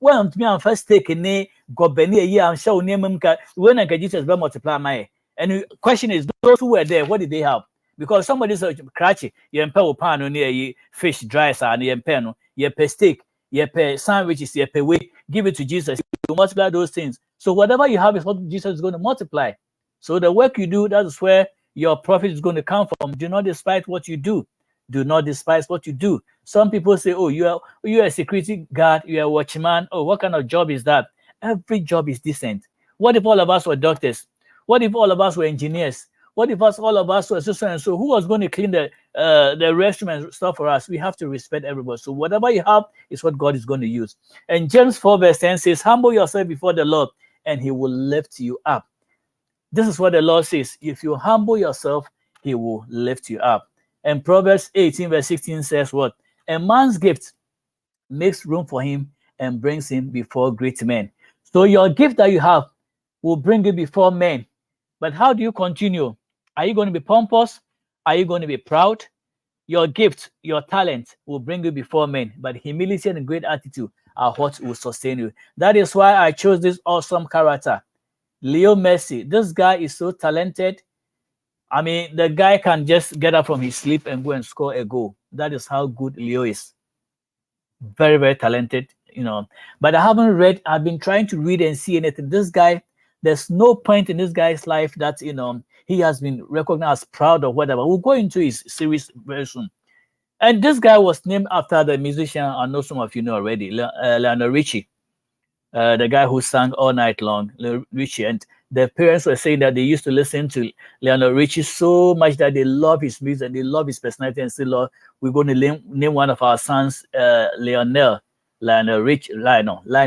well, me and first steak in gobe a year and show name when I get Jesus will multiply my. And the question is, those who were there, what did they have? Because somebody said, cratchy, you pay pan near fish dries and you pay you pay steak, you pay sandwiches, you pay weight, give it to Jesus. You multiply those things. So whatever you have is what Jesus is going to multiply. So the work you do, that is where your profit is going to come from. Do not despise what you do. Do not despise what you do. Some people say, oh, you're a security guard, you're a watchman. Oh, what kind of job is that? Every job is decent. What if all of us were doctors? What if all of us were engineers? What if all of us were so and so? Who was going to clean the restroom and stuff for us? We have to respect everybody. So whatever you have is what God is going to use. And James 4 verse 10 says, humble yourself before the Lord, and he will lift you up. This is what the Lord says. If you humble yourself, he will lift you up. And Proverbs 18 verse 16 says what? A man's gift makes room for him and brings him before great men. So your gift that you have will bring you before men. But how do you continue? Are you going to be pompous? Are you going to be proud? Your gift, your talent will bring you before men, but humility and great attitude are what will sustain you. That is why I chose this awesome character, Leo Messi. This guy is so talented. The guy can just get up from his sleep and go and score a goal. That is how good Leo is. Very, very talented, But I haven't read, I've been trying to read and see anything. This guy, there's no point in this guy's life that, he has been recognized as proud or whatever. We'll go into his series very soon. And this guy was named after the musician, I know some of you know already, Lionel Richie, the guy who sang all night long, Richie. And the parents were saying that they used to listen to Lionel Richie so much that they love his music, they love his personality, and say, Lord, we're going to name one of our sons Lionel Richie.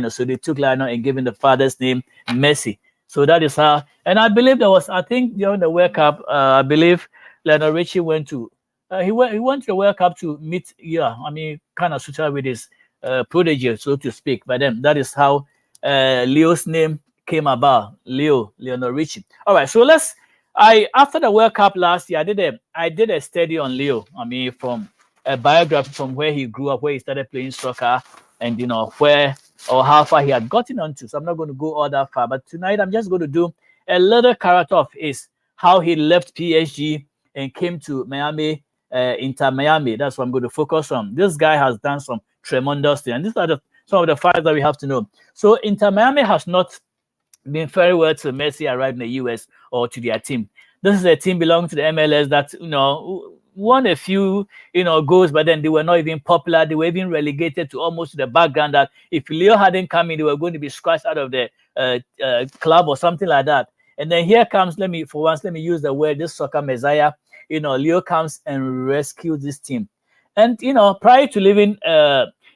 So they took Lionel and gave him the father's name, Messi. So that is how, and I believe I think during the World Cup, I believe Lionel Richie went to the World Cup to meet, kind of suited with his protege, so to speak. But then that is how Leo's name came about, Lionel Richie. All right, so after the World Cup last year, I did a study on Leo. From a biography from where he grew up, where he started playing soccer, and where or how far he had gotten onto. So I'm not going to go all that far. But tonight I'm just going to do a little character of his, how he left PSG and came to Miami, Inter Miami. That's what I'm going to focus on. This guy has done some tremendous things. And these are some of the facts that we have to know. So Inter Miami has not been very well till Messi arrived in the US or to their team. This is a team belonging to the MLS that, won a few, goals, but then they were not even popular. They were even relegated to almost the background that if Leo hadn't come in, they were going to be scratched out of the club or something like that. And then here comes, let me use the word, this soccer messiah, Leo comes and rescues this team. And, prior to leaving,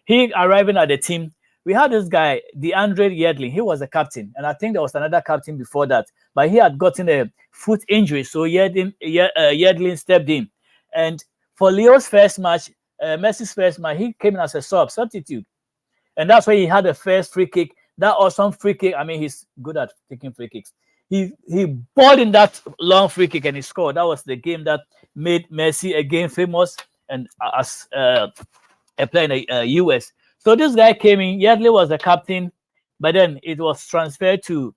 he arriving at the team, we had this guy, DeAndre Yedlin. He was a captain. And I think there was another captain before that. But he had gotten a foot injury. So Yedlin stepped in. And for Leo's first match, Messi's first match, he came in as a substitute. And that's why he had the first free kick. That awesome free kick. I mean, he's good at taking free kicks. He balled in that long free kick and he scored. That was the game that made Messi again famous and as a player in the US. So this guy came in. Yedlin was the captain, but then it was transferred to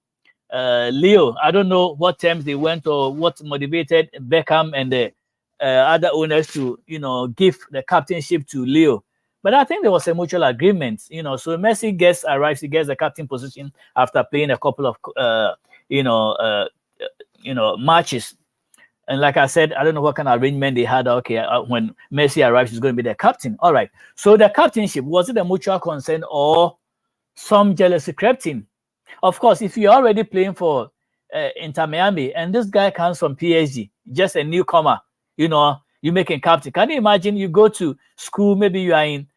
Leo. I don't know what terms they went or what motivated Beckham and the other owners to, give the captainship to Leo. But I think there was a mutual agreement, So Messi arrives, he gets the captain position after playing a couple of, matches. And like I said, I don't know what kind of arrangement they had. Okay, when Messi arrives, he's going to be the captain. All right. So the captainship, was it a mutual consent or some jealousy crept in? Of course, if you're already playing for Inter Miami and this guy comes from PSG, just a newcomer, you making captain. Can you imagine you go to school, maybe you are in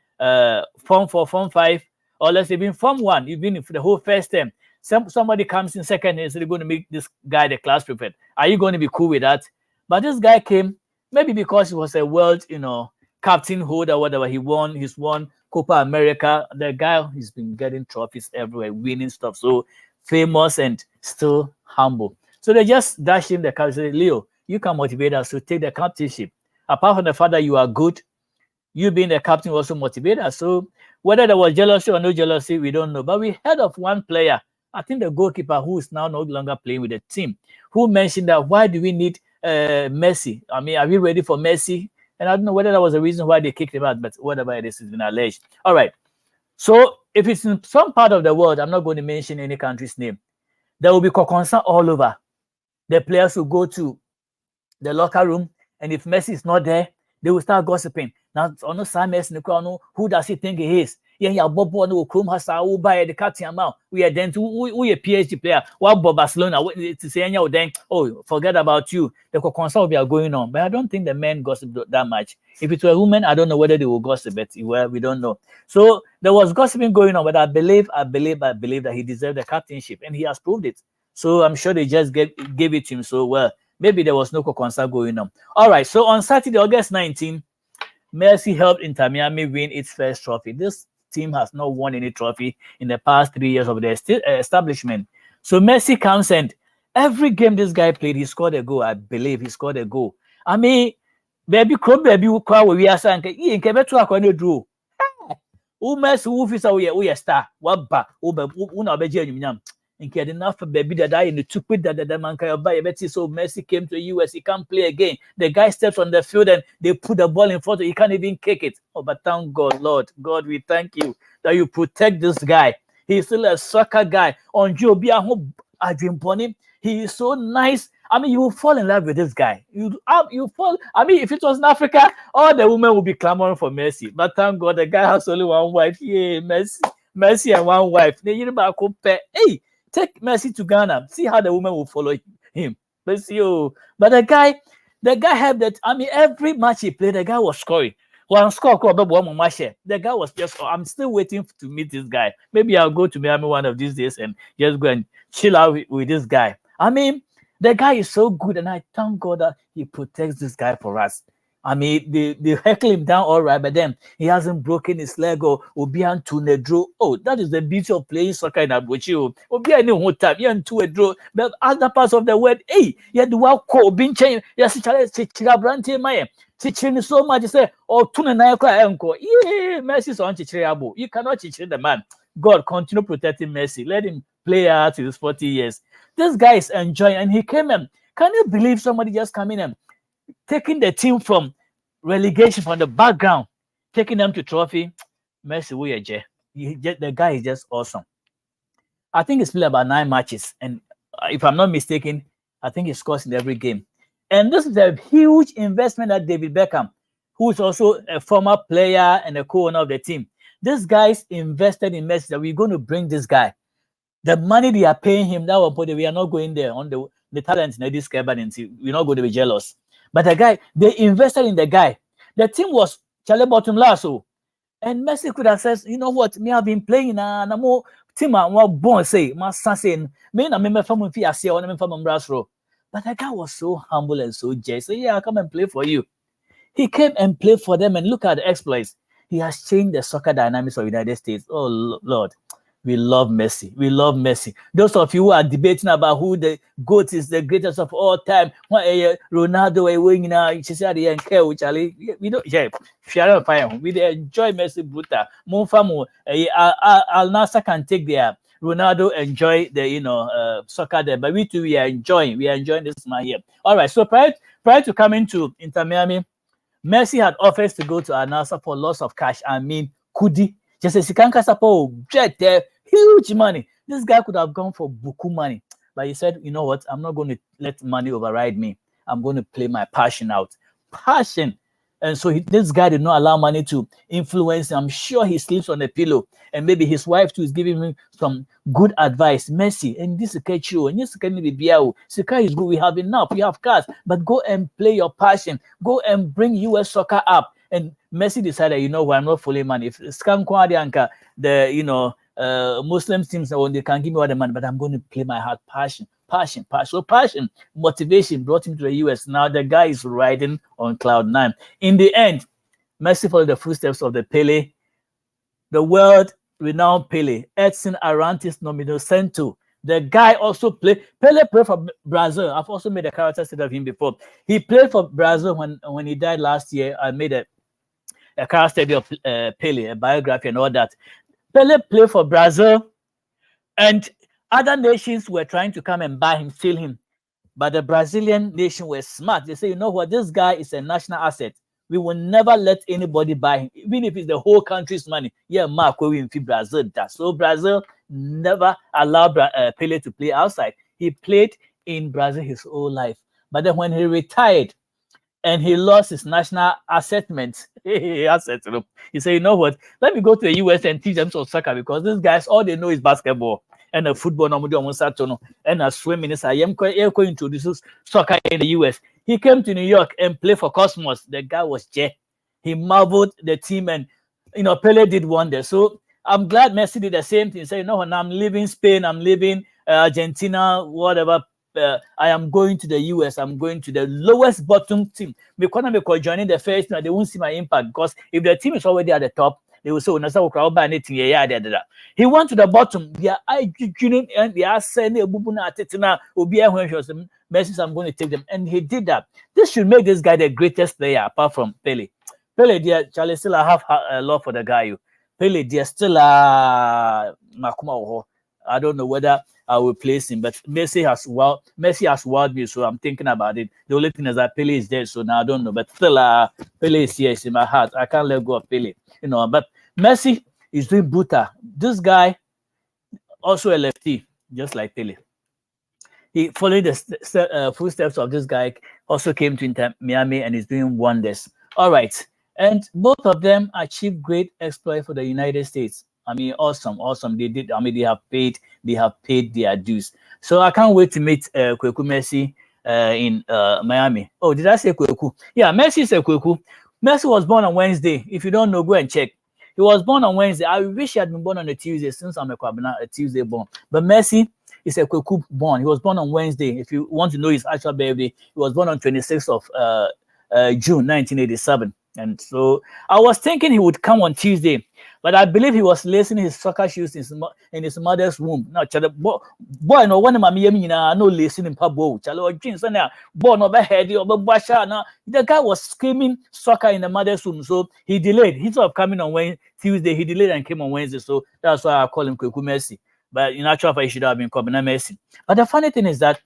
Form 4, Form 5, or let's say in Form 1, you've been for the whole first term. Somebody comes in second and says they're going to make this guy the class prefect. Are you going to be cool with that? But this guy came, maybe because he was a world, captain holder, whatever. He's won Copa America. The guy, he's been getting trophies everywhere, winning stuff. So famous and still humble. So they just dashed him the captain. Said, Leo, you can motivate us to take the captainship. Apart from the fact that you are good, you being the captain also motivate us. So whether there was jealousy or no jealousy, we don't know. But we heard of one player, I think the goalkeeper who is now no longer playing with the team, who mentioned that why do we need Messi? I mean, are we ready for Messi? And I don't know whether that was the reason why they kicked him out, but whatever it is, it's been alleged. All right. So if it's in some part of the world, I'm not going to mention any country's name, there will be concern all over. The players will go to the locker room, and if Messi is not there, they will start gossiping. Now, on the same Messi, who does he think he is? Yeah, Bob no Chrome has a buy the captain amount. We are then we a PhD player. What Bob Barcelona to say then, oh, forget about you. The concern will be going on. But I don't think the men gossip that much. If it were women, I don't know whether they will gossip, but we don't know. So there was gossiping going on, but I believe that he deserved the captainship, and he has proved it. So I'm sure they just gave it to him. So maybe there was no concern going on. All right. So on Saturday, August 19, Messi helped Inter Miami win its first trophy. This team has not won any trophy in the past 3 years of their establishment. So Messi comes and every game this guy played, he scored a goal. I believe he scored a goal. I mean, baby, we are saying, you can bet to a draw. Messi, who is a star? What ba? And enough baby that I in the took with that man can buy a Betty. So Messi came to the US, he can't play again. The guy steps on the field and they put the ball in front of him, he can't even kick it. Oh, but thank God, Lord, God, we thank you that you protect this guy. He's still a soccer guy. On Jobia, I dream upon him. He is so nice. I mean, you will fall in love with this guy. You fall. I mean, if it was in Africa, all the women would be clamoring for Messi. But thank God, the guy has only one wife. Yeah, Messi and one wife. Hey, take Messi to Ghana. See how the woman will follow him. But the guy had that. I mean, every match he played, the guy was scoring. The guy was just. I'm still waiting to meet this guy. Maybe I'll go to Miami one of these days and just go and chill out with this guy. I mean, the guy is so good, and I thank God that he protects this guy for us. I mean, they heckle him down all right, but then he hasn't broken his leg or Obian to a draw. Oh, that is the beauty of playing soccer in Abuchi. Obian no whole time, you to a draw. But other parts of the world, hey, you had to walk being changed. Yes, Chichirabranti Maya. Chichirin so much, say, oh, Tunanayaka Uncle. Yeah, Messi on Chichirabu. You cannot chichir the man. God, continue protecting Messi. Let him play out to his 40 years. This guy is enjoying, and he came in. Can you believe somebody just coming in? Taking the team from relegation from the background, taking them to trophy. Messi, the guy is just awesome. I think he's played about 9 matches, and if I'm not mistaken, I think he scores in every game. And this is a huge investment that David Beckham, who is also a former player and a co-owner of the team, this guy's invested in Messi that we're going to bring this guy. The money they are paying him, that one point, we are not going there on the the talent in this guy, but we're not going to be jealous. But the guy, they invested in the guy. The team was Charlie bottom last, so and Messi could have said, you know what, me have been playing and I'm more team and what born say, my son saying, me na me from Fia see or from Brasro. But the guy was so humble and so just. So yeah, I'll come and play for you. He came and played for them, and look at the exploits. He has changed the soccer dynamics of the United States. Oh Lord, we love Messi. We love Messi. Those of you who are debating about who the GOAT is, the greatest of all time, Ronaldo, we don't. Yeah, we enjoy Messi brutal. Monfamu, Al Nassr can take their Ronaldo enjoy the soccer there, but we too we are enjoying this man here. All right, so prior to coming to Inter Miami, Messi had offers to go to Al Nassr for lots of cash. I mean, Kudi. Just as he can't jet there, huge money. This guy could have gone for buku money. But he said, you know what? I'm not going to let money override me. I'm going to play my passion out. Passion. And so this guy did not allow money to influence him. I'm sure he sleeps on a pillow. And maybe his wife too is giving him some good advice. Messi, and this is you, and this can be Biao. Sika is good. We have enough. We have cars. But go and play your passion. Go and bring US soccer up. And Messi decided, you know what, I'm not fully money. If Scam Kwadianka, the Muslim teams, they can give me all the money, but I'm going to play my heart, passion. So passion, motivation brought him to the US. Now the guy is riding on cloud 9. In the end, Messi followed the footsteps of the Pele, the world-renowned Pele, Edson Arantes Nominocento. The guy also played. Pele played for Brazil. I've also made a character study of him before. He played for Brazil when he died last year. I made a character study of Pele, a biography and all that. Pele played for Brazil, and other nations were trying to come and buy him, steal him. But the Brazilian nation were smart. They say, you know what, this guy is a national asset. We will never let anybody buy him, even if it's the whole country's money. Yeah, Mark, we in Brazil. So Brazil never allowed Pele to play outside. He played in Brazil his whole life. But then when he retired and he lost his national assessment, he said, you know what, let me go to the US and teach them some soccer, because these guys, all they know is basketball and a football and a swimming. I am going to introduce soccer in the US. He came to New York and played for Cosmos. The guy was Jay. He marveled the team, and Pele did wonders. So I'm glad Messi did the same thing. Say, you know, when I'm leaving Spain, I'm leaving Argentina, whatever. I am going to the US. I'm going to the lowest bottom team. Because joining the first team, they won't see my impact, because if the team is already at the top, they will say, he went to the bottom. They are and they are saying, Messi, I'm going to take them. And he did that. This should make this guy the greatest player apart from Pele. Pele, dear Charlie, still I have a love for the guy. Pele, dear, still Makuma. I don't know whether I will place him, but Messi has wowed me, so I'm thinking about it. The only thing is that Pele is dead, so now I don't know. But still, Pele is here, it's in my heart. I can't let go of Pele, But Messi is doing brutal. This guy, also a lefty, just like Pele. He followed the footsteps of this guy. Also came to Inter Miami and is doing wonders. All right, and both of them achieved great exploit for the United States. I mean, awesome. They did. I mean, they have paid their dues. So I can't wait to meet Kweku Messi in Miami. Oh, did I say Kweku? Yeah, Messi is a Kweku. Messi was born on Wednesday. If you don't know, go and check. He was born on Wednesday. I wish he had been born on a Tuesday, since I'm a Tuesday born. But Messi is a Kweku born. He was born on Wednesday. If you want to know his actual birthday, he was born on 26th of June 1987. And so I was thinking he would come on Tuesday, but I believe he was lacing his soccer shoes in his mother's womb. Now, boy, no one no lacing in pabo. Boy, no head or the guy was screaming soccer in the mother's womb, so he delayed. Instead of coming on Tuesday, he delayed and came on Wednesday. So that's why I call him Kweku Messi. But in actual fact, he should have been Kobina Messi. But the funny thing is that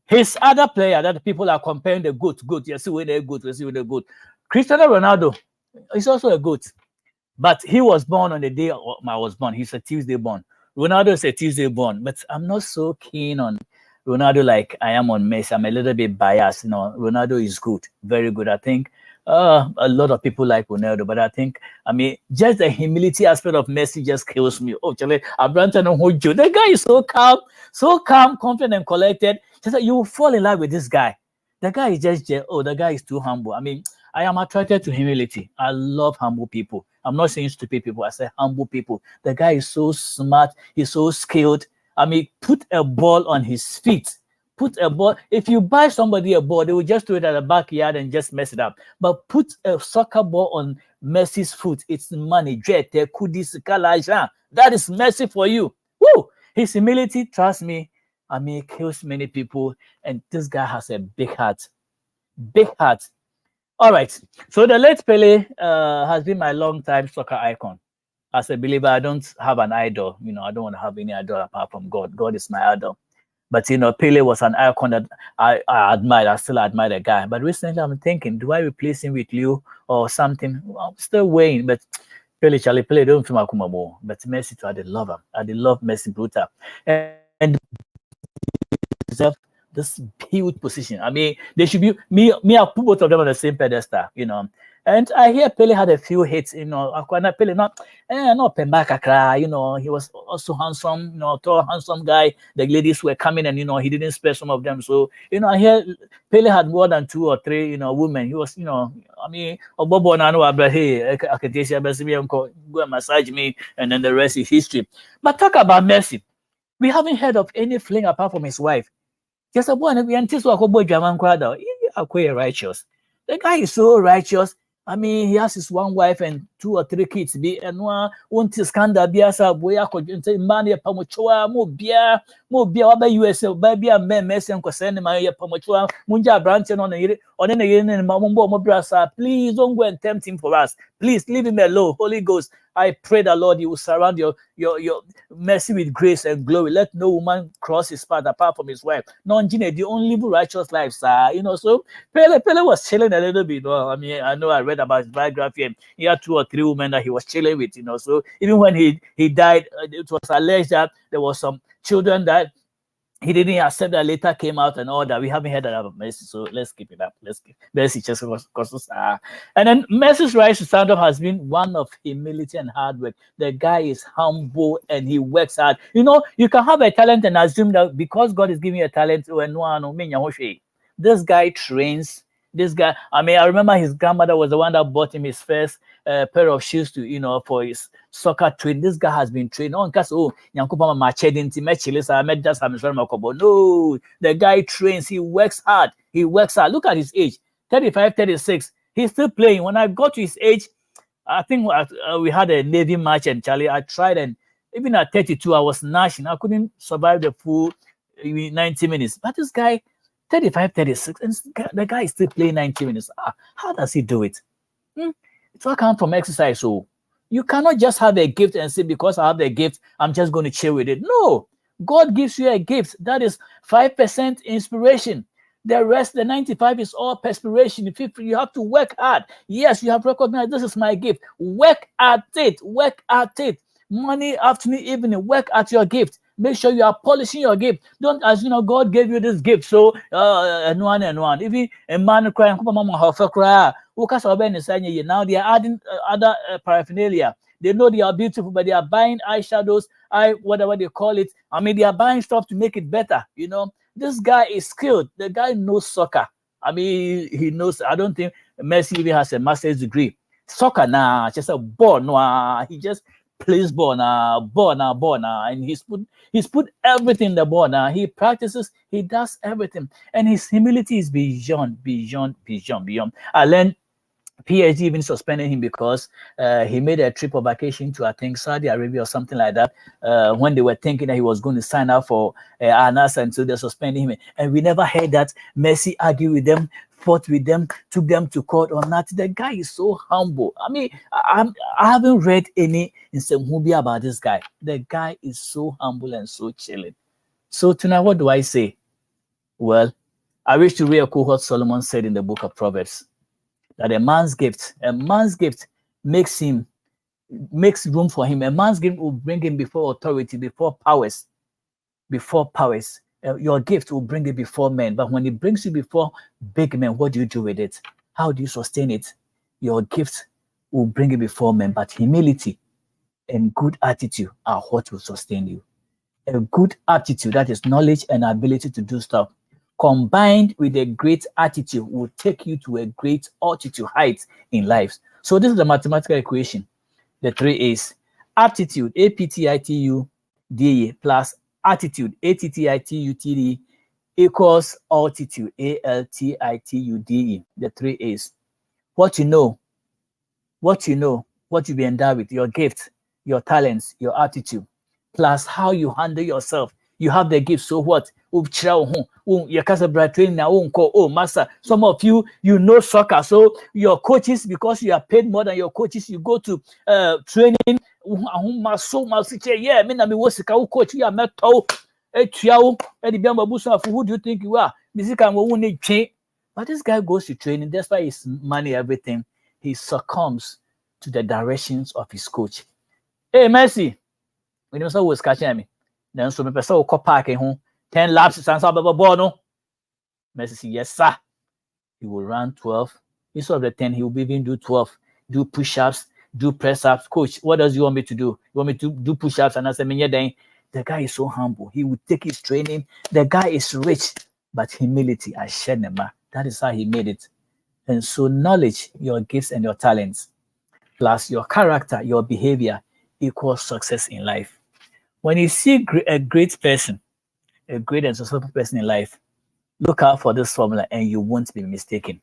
his other player that people are comparing the GOAT. You see where they're good. You see where they're good. Cristiano Ronaldo is also a GOAT, but he was born on the day I was born. He's a Tuesday born. Ronaldo is a Tuesday born, but I'm not so keen on Ronaldo like I am on Messi. I'm a little bit biased. Ronaldo is good, very good. I think A lot of people like Ronaldo, but I think, I mean, just the humility aspect of Messi just kills me. Oh, Charlie, Abranta no Hojo. The guy is so calm, confident, and collected. Just like you will fall in love with this guy. The guy is the guy is too humble. I mean, I am attracted to humility. I love humble people. I'm not saying stupid people. I say humble people. The guy is so smart. He's so skilled. I mean, put a ball on his feet. Put a ball. If you buy somebody a ball, they will just throw it at the backyard and just mess it up. But put a soccer ball on Messi's foot. It's money. That is Messi for you. Woo! His humility, trust me, I mean, kills many people. And this guy has a big heart. Big heart. All right. So the late Pele has been my long-time soccer icon. As a believer, I don't have an idol. You know, I don't want to have any idol apart from God. God is my idol. But, you know, Pele was an icon that I admired. I still admire the guy. But recently I'm thinking, do I replace him with Leo or something? Well, I'm still weighing. But Pele, don't feel my more. But Messi, too, I did love him. I did love Messi brutal. And deserve this huge position. I mean, they should be me. I put both of them on the same pedestal, you know. And I hear Pele had a few hits, you know. Pele not Pembaka, you know. He was also handsome, you know, tall, handsome guy. The ladies were coming, and you know, he didn't spare some of them. So, you know, I hear Pele had more than 2 or 3, you know, women. He was, you know, I mean, Obobo Nano, but hey, I can go and massage me, and then the rest is history. But talk about Messi. We haven't heard of any fling apart from his wife. Just a boy, and we anticipate righteous. The guy is so righteous. I mean, he has his one wife and 2 or 3 kids. Be and one won't scandal be as a boy. I could say, man, ya pamuchua, mo bia, waba USA, baby, and men, Messi, and Cosene, my pamuchua, Munja Branson on the and Mambo Mobrasa. Please don't go and tempt him for us. Please leave him alone. Holy Ghost, I pray the Lord, you will surround your mercy with grace and glory. Let no woman cross his path apart from his wife. Non-Gene, the only righteous life, sir. You know, so Pele was chilling a little bit. No, I mean, I know I read about his biography, and he had 2 or 3 women that he was chilling with, you know. So even when he died, it was alleged that there was some children that he didn't accept that later came out and all that. We haven't heard that about Messi, so let's keep it up. Let's keep Messi just because and then Messi's rise to stand up has been one of humility and hard work. The guy is humble and he works hard. You know, you can have a talent and assume that because God is giving you a talent, this guy trains. This guy, I mean, I remember his grandmother was the one that bought him his first pair of shoes to, you know, for his soccer training. This guy has been trained. No, because no, the guy trains. He works hard. He works hard. Look at his age, 35, 36. He's still playing. When I got to his age, I think we had a Navy match, and Charlie, I tried, and even at 32, I was gnashing. I couldn't survive the full 90 minutes. But this guy, 35, 36, and the guy is still playing 90 minutes. How does he do it? It's all come from exercise. So you cannot just have a gift and say, because I have the gift, I'm just going to chill with it. No, God gives you a gift. That is 5% inspiration. The rest, the 95 is all perspiration. You have to work hard. Yes, you have recognized this is my gift. Work at it. Work at it. Morning, afternoon, evening, work at your gift. Make sure you are polishing your gift. Don't, as you know, God gave you this gift. So, and one. Even a man crying, now they are adding other paraphernalia. They know they are beautiful, but they are buying eyeshadows, whatever they call it. I mean, they are buying stuff to make it better. You know, this guy is skilled. The guy knows soccer. I mean, he knows. I don't think Messi even has a master's degree. Soccer, nah, just a ball, nah. He just plays ball now, and he's put everything in the ball now. He practices, he does everything, and his humility is beyond. I learned PhD even suspended him because he made a trip or vacation to, I think, Saudi Arabia or something like that, when they were thinking that he was going to sign up for Anas, and so they suspended him. And we never heard that Messi argued with them, fought with them, took them to court or not. The guy is so humble. I mean, I haven't read any in Semhubia about this guy. The guy is so humble and so chilling. So tonight, what do I say? Well, I wish to read what Solomon said in the book of Proverbs, that a man's gift makes room for him. A man's gift will bring him before authority, before powers. Your gift will bring it before men. But when it brings you before big men, what do you do with it? How do you sustain it? Your gifts will bring you before men, but humility and good attitude are what will sustain you. A good attitude, that is knowledge and ability to do stuff, combined with a great attitude, will take you to a great altitude height in life. So this is the mathematical equation. The 3 A's. Aptitude, APTITUDE, plus attitude, ATTITUTE, equals altitude, ALTITUDE. The 3 A's. What you know, what you be endowed with, your gifts, your talents, your attitude, plus how you handle yourself. You have the gift, so what? Oh, master, some of you, you know soccer, so your coaches, because you are paid more than your coaches, you go to training. Yeah, me na me was coach, you are metal. Who do you think you are? But this guy goes to training, that's why his money, everything. He succumbs to the directions of his coach. Hey, Messi, when you was catching me, then so me person will park 10 laps and some ball no. Messi say, yes, sir. He will run 12. Instead of the 10, he will even do 12. Do push-ups, do press-ups. Coach, what does you want me to do? You want me to do push-ups? And I said, the guy is so humble. He will take his training. The guy is rich, but humility, I share them. That is how he made it. And so knowledge, your gifts and your talents, plus your character, your behavior, equals success in life. When you see a great person, a great and successful person in life, look out for this formula and you won't be mistaken.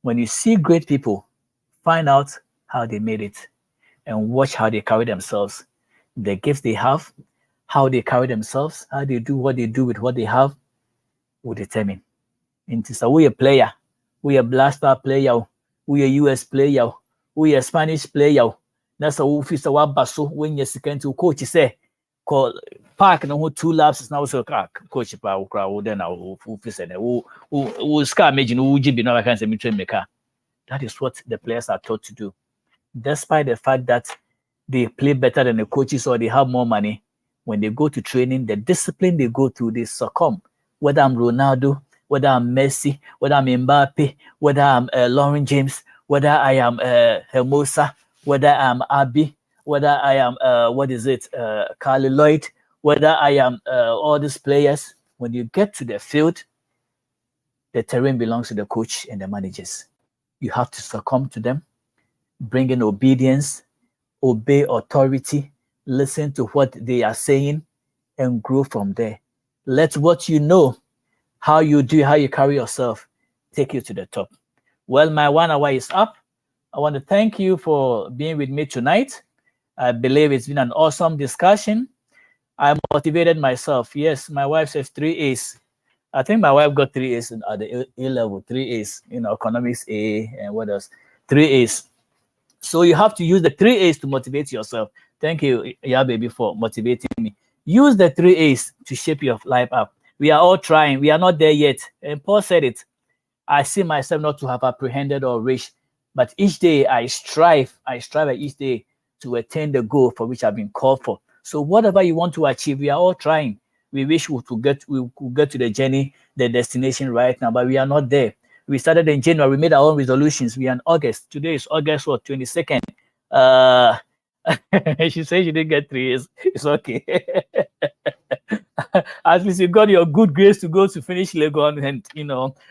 When you see great people, find out how they made it and watch how they carry themselves. The gifts they have, how they carry themselves, how they do what they do with what they have, will determine. Into so we a player, we a blaster player, we a US player, we a Spanish player. That's a officer what basso when you second to coach say call park no 2 laps is now so coach pa crowd then our officer who scar imagine who GB no I can say me train maker. That is what the players are taught to do. Despite the fact that they play better than the coaches or they have more money, when they go to training, the discipline they go through, they succumb. Whether I'm Ronaldo, whether I'm Messi, whether I'm Mbappe, whether I'm Lauren James, whether I am Hermosa, whether I'm Abby, whether I am Carly Lloyd, whether I am all these players, when you get to the field, the terrain belongs to the coach and the managers. You have to succumb to them, bring in obedience, obey authority, listen to what they are saying, and grow from there. Let what you know, how you do, how you carry yourself, take you to the top. Well, my 1 hour is up. I want to thank you for being with me tonight. I believe it's been an awesome discussion. I motivated myself. Yes, my wife says 3 A's. I think my wife got 3 A's at the A level, 3 A's, economics A, and what else? 3 A's. So you have to use the 3 A's to motivate yourself. Thank you, yeah, baby, for motivating me. Use the 3 A's to shape your life up. We are all trying. We are not there yet. And Paul said it. I see myself not to have apprehended or reached, but each day I strive each day to attain the goal for which I've been called for. So whatever you want to achieve, we are all trying. We wish we could get to the journey, the destination right now, but we are not there. We started in January. We made our own resolutions. We are in August. Today is August 22nd. She said she didn't get 3 years. It's okay. At least you got your good grades to go to finish Legon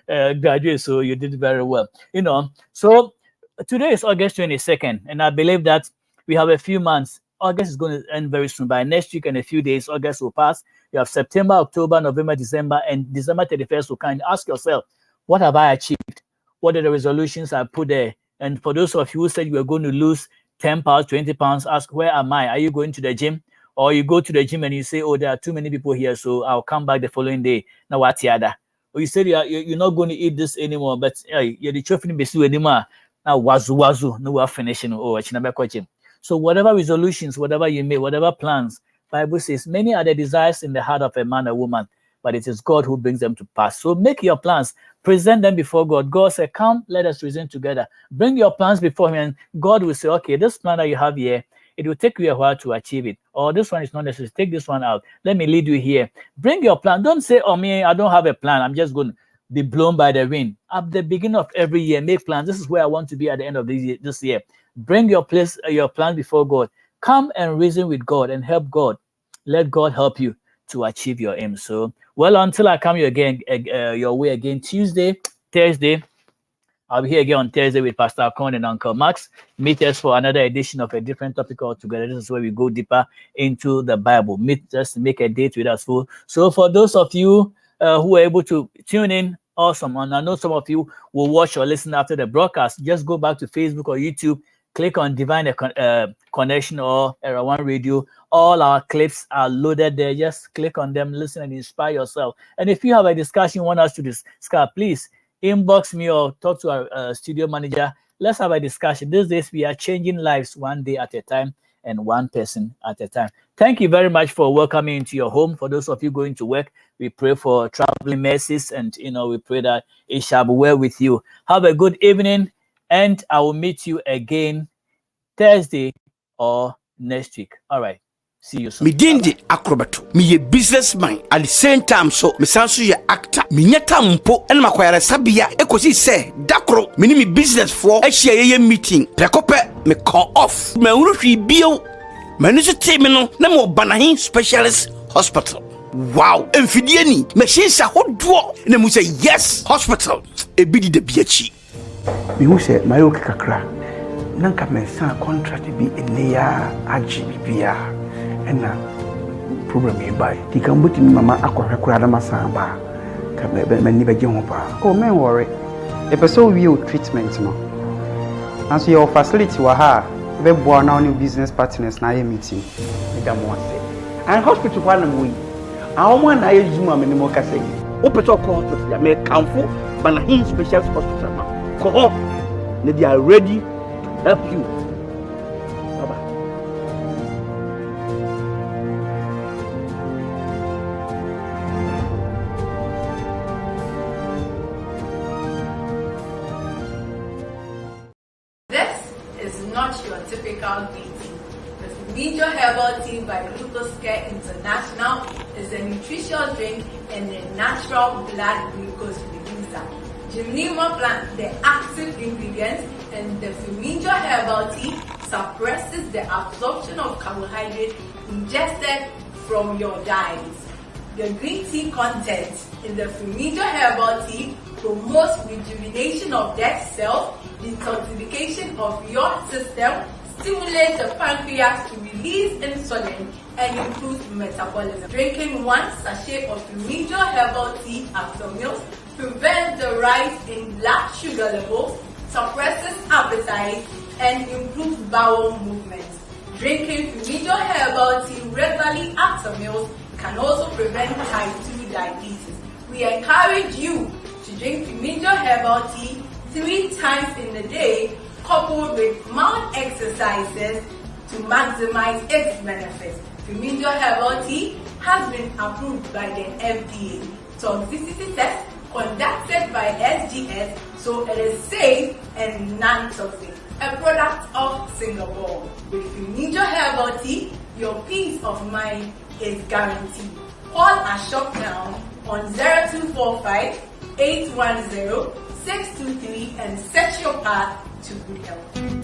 and graduate. So you did very well. So today is August 22nd, and I believe that we have a few months. August is going to end very soon. By next week and a few days, August will pass. You have September, October, November, December, and December 31st will come. Ask yourself, what have I achieved? What are the resolutions I put there? And for those of you who said you were going to lose 10 pounds, 20 pounds, ask, where am I? Are you going to the gym? Or you go to the gym and you say, oh, there are too many people here, so I'll come back the following day. Now, what's the other? Or you said you're not going to eat this anymore, but you're the chauffeur anymore. Now, wazu, no, we're finishing. Oh, gym. So whatever resolutions, whatever you make, whatever plans, Bible says, many are the desires in the heart of a man or woman, but it is God who brings them to pass. So make your plans, present them before God. God said, come, let us reason together. Bring your plans before him, and God will say, okay, this plan that you have here, it will take you a while to achieve it. Or this one is not necessary. Take this one out. Let me lead you here. Bring your plan. Don't say, oh, me, I don't have a plan. I'm just going. be blown by the wind. At the beginning of every year, make plans. This is where I want to be at the end of this year. Bring your plans before God. Come and reason with God and help God. Let God help you to achieve your aim. So, well, until I come your way again Tuesday, Thursday, I'll be here again on Thursday with Pastor Akon and Uncle Max. Meet us for another edition of a different topic altogether. This is where we go deeper into the Bible. Meet us, make a date with us. So for those of you who were able to tune in, awesome. And I know some of you will watch or listen after the broadcast. Just go back to Facebook or YouTube, click on Divine Connection or Era One Radio. All our clips are loaded there. Just click on them, listen, and inspire yourself. And if you have a discussion you want us to discuss, please inbox me or talk to our studio manager. Let's have a discussion. These days, we are changing lives one day at a time and one person at a time. Thank you very much for welcoming into your home. For those of you going to work, we pray for traveling mercies, and we pray that it shall be well with you. Have a good evening, and I will meet you again Thursday or next week. All right. See you soon. Me dindi acrobato. Me a businessman. At the same time, so me sansu ye actor. Me nyata mpo. Ena makwayara sabia. Ekosi se dakro. Me ni me business for. Eshia ye meeting. Prekope me call off. Me urufi bio. Me nusu te me no. Na mo banahin specialist hospital. Wow. Enfidie ni. Machine sa hodwo. Na mu say yes hospital. Ebidi de biachi. Me hu se mayo kakra. Nanka me san contract bi eneya agi bibia. And problem you buy. You can put in Mama Aquaradama Samba. Come never give up. Oh, man, worry. A person will treatment. No, as your facility were her, we born our new business partners now meeting. And hospital one way. I want I use my minimum case. Open to hospital, make comfort, but in special hospital. Call, they are ready to help you. Major Herbal Tea by Glucose Care International is a nutritious drink and a natural blood glucose reducer. Gymnema plant, the active ingredients, and the Major Herbal Tea suppresses the absorption of carbohydrates ingested from your diet. The green tea content in the Major Herbal Tea promotes rejuvenation of dead cells, detoxification of your system, stimulates the pancreas to release insulin and improve metabolism. Drinking one sachet of Major Herbal Tea after meals prevents the rise in blood sugar levels, suppresses appetite, and improves bowel movements. Drinking Major Herbal Tea regularly after meals can also prevent type 2 diabetes. We encourage you to drink Major Herbal Tea 3 times in a day, coupled with mild exercises to maximize its benefits. Major Herbal Tea has been approved by the FDA. Toxicity test conducted by SGS, so it is safe and non-toxic. A product of Singapore. With Major Herbal Tea, your peace of mind is guaranteed. Call our shop now on 0245 810 623 and set your path to good health.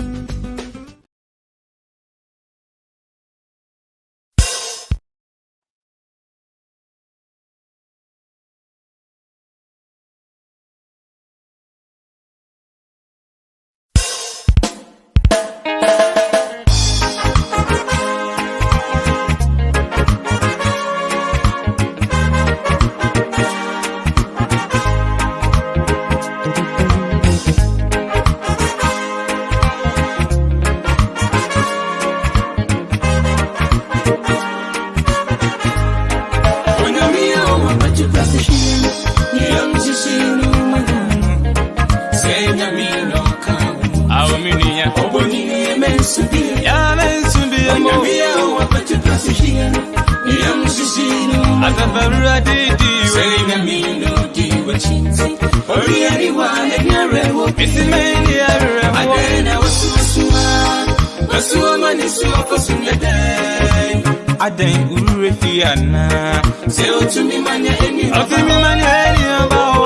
Aden urefiana, say to me manya any about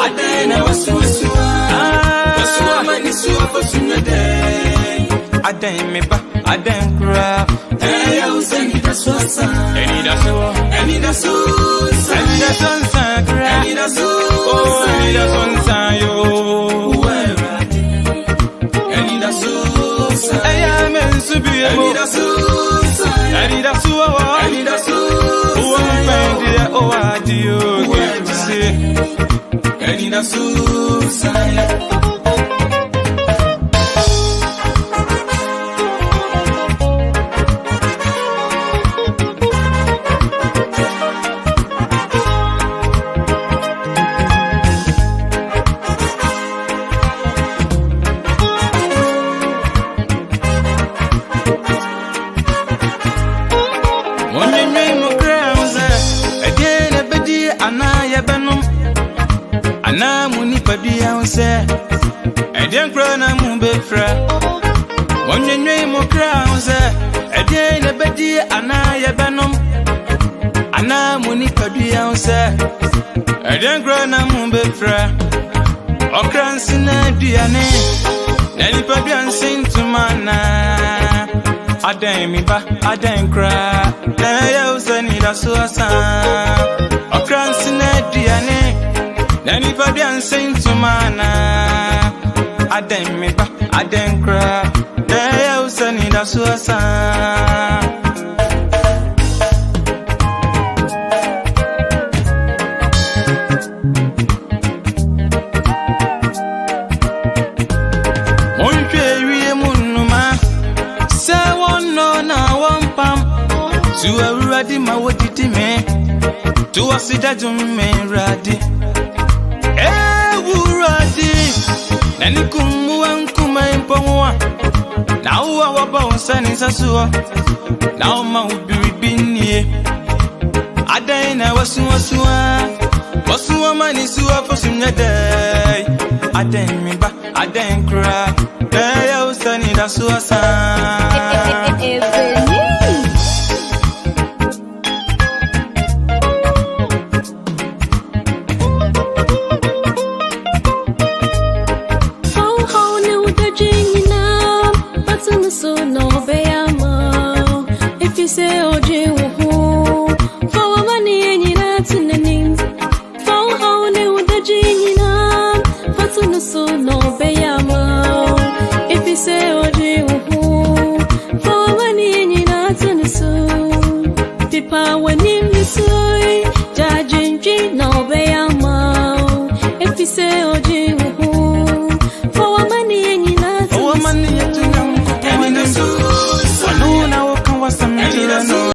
Aden adan me ba, adan cry. Hey, I was any that's what's up. Any that's what, any that's what's up. Any that's what's up. Any that's what's up. Oh, any that's what's up, yo. Any that's what's up. Hey, I'm in Subi. Any that's what's up. Any that's what's up. Any that's what's up. Oh, I'm finding it. Oh, I do. Get to see. Any that's what's up. Ana muni padia unse Edien krona mubefra Wonyenwe mo kra unse Edien ebedi ana yebanom Ana muni padia unse Edien krona mubefra Okransi na diane Neli padia nsintumana Aden mi ba aden kra Na ya useni da suasa Okransi na diane Nani pa dancing to mana Aden me ba, aden cry Daya usani da suasa Monche wiye munuma Se wono na wampam Tuwa uradi ma woditi me Tuwa sida jumme radi Nani kumu wankuma impongwa Na uwa waba unsani sasuwa Na uma ubiribini Adaina wasuwa mani suwa fosimnyadai Adain miba, adain kra Daya usani da suwa san Say oje wo for money enyina tinani for how ne udaji enyina fatunu so no beyama if you say oje wo for money enyina tinu so pipa wani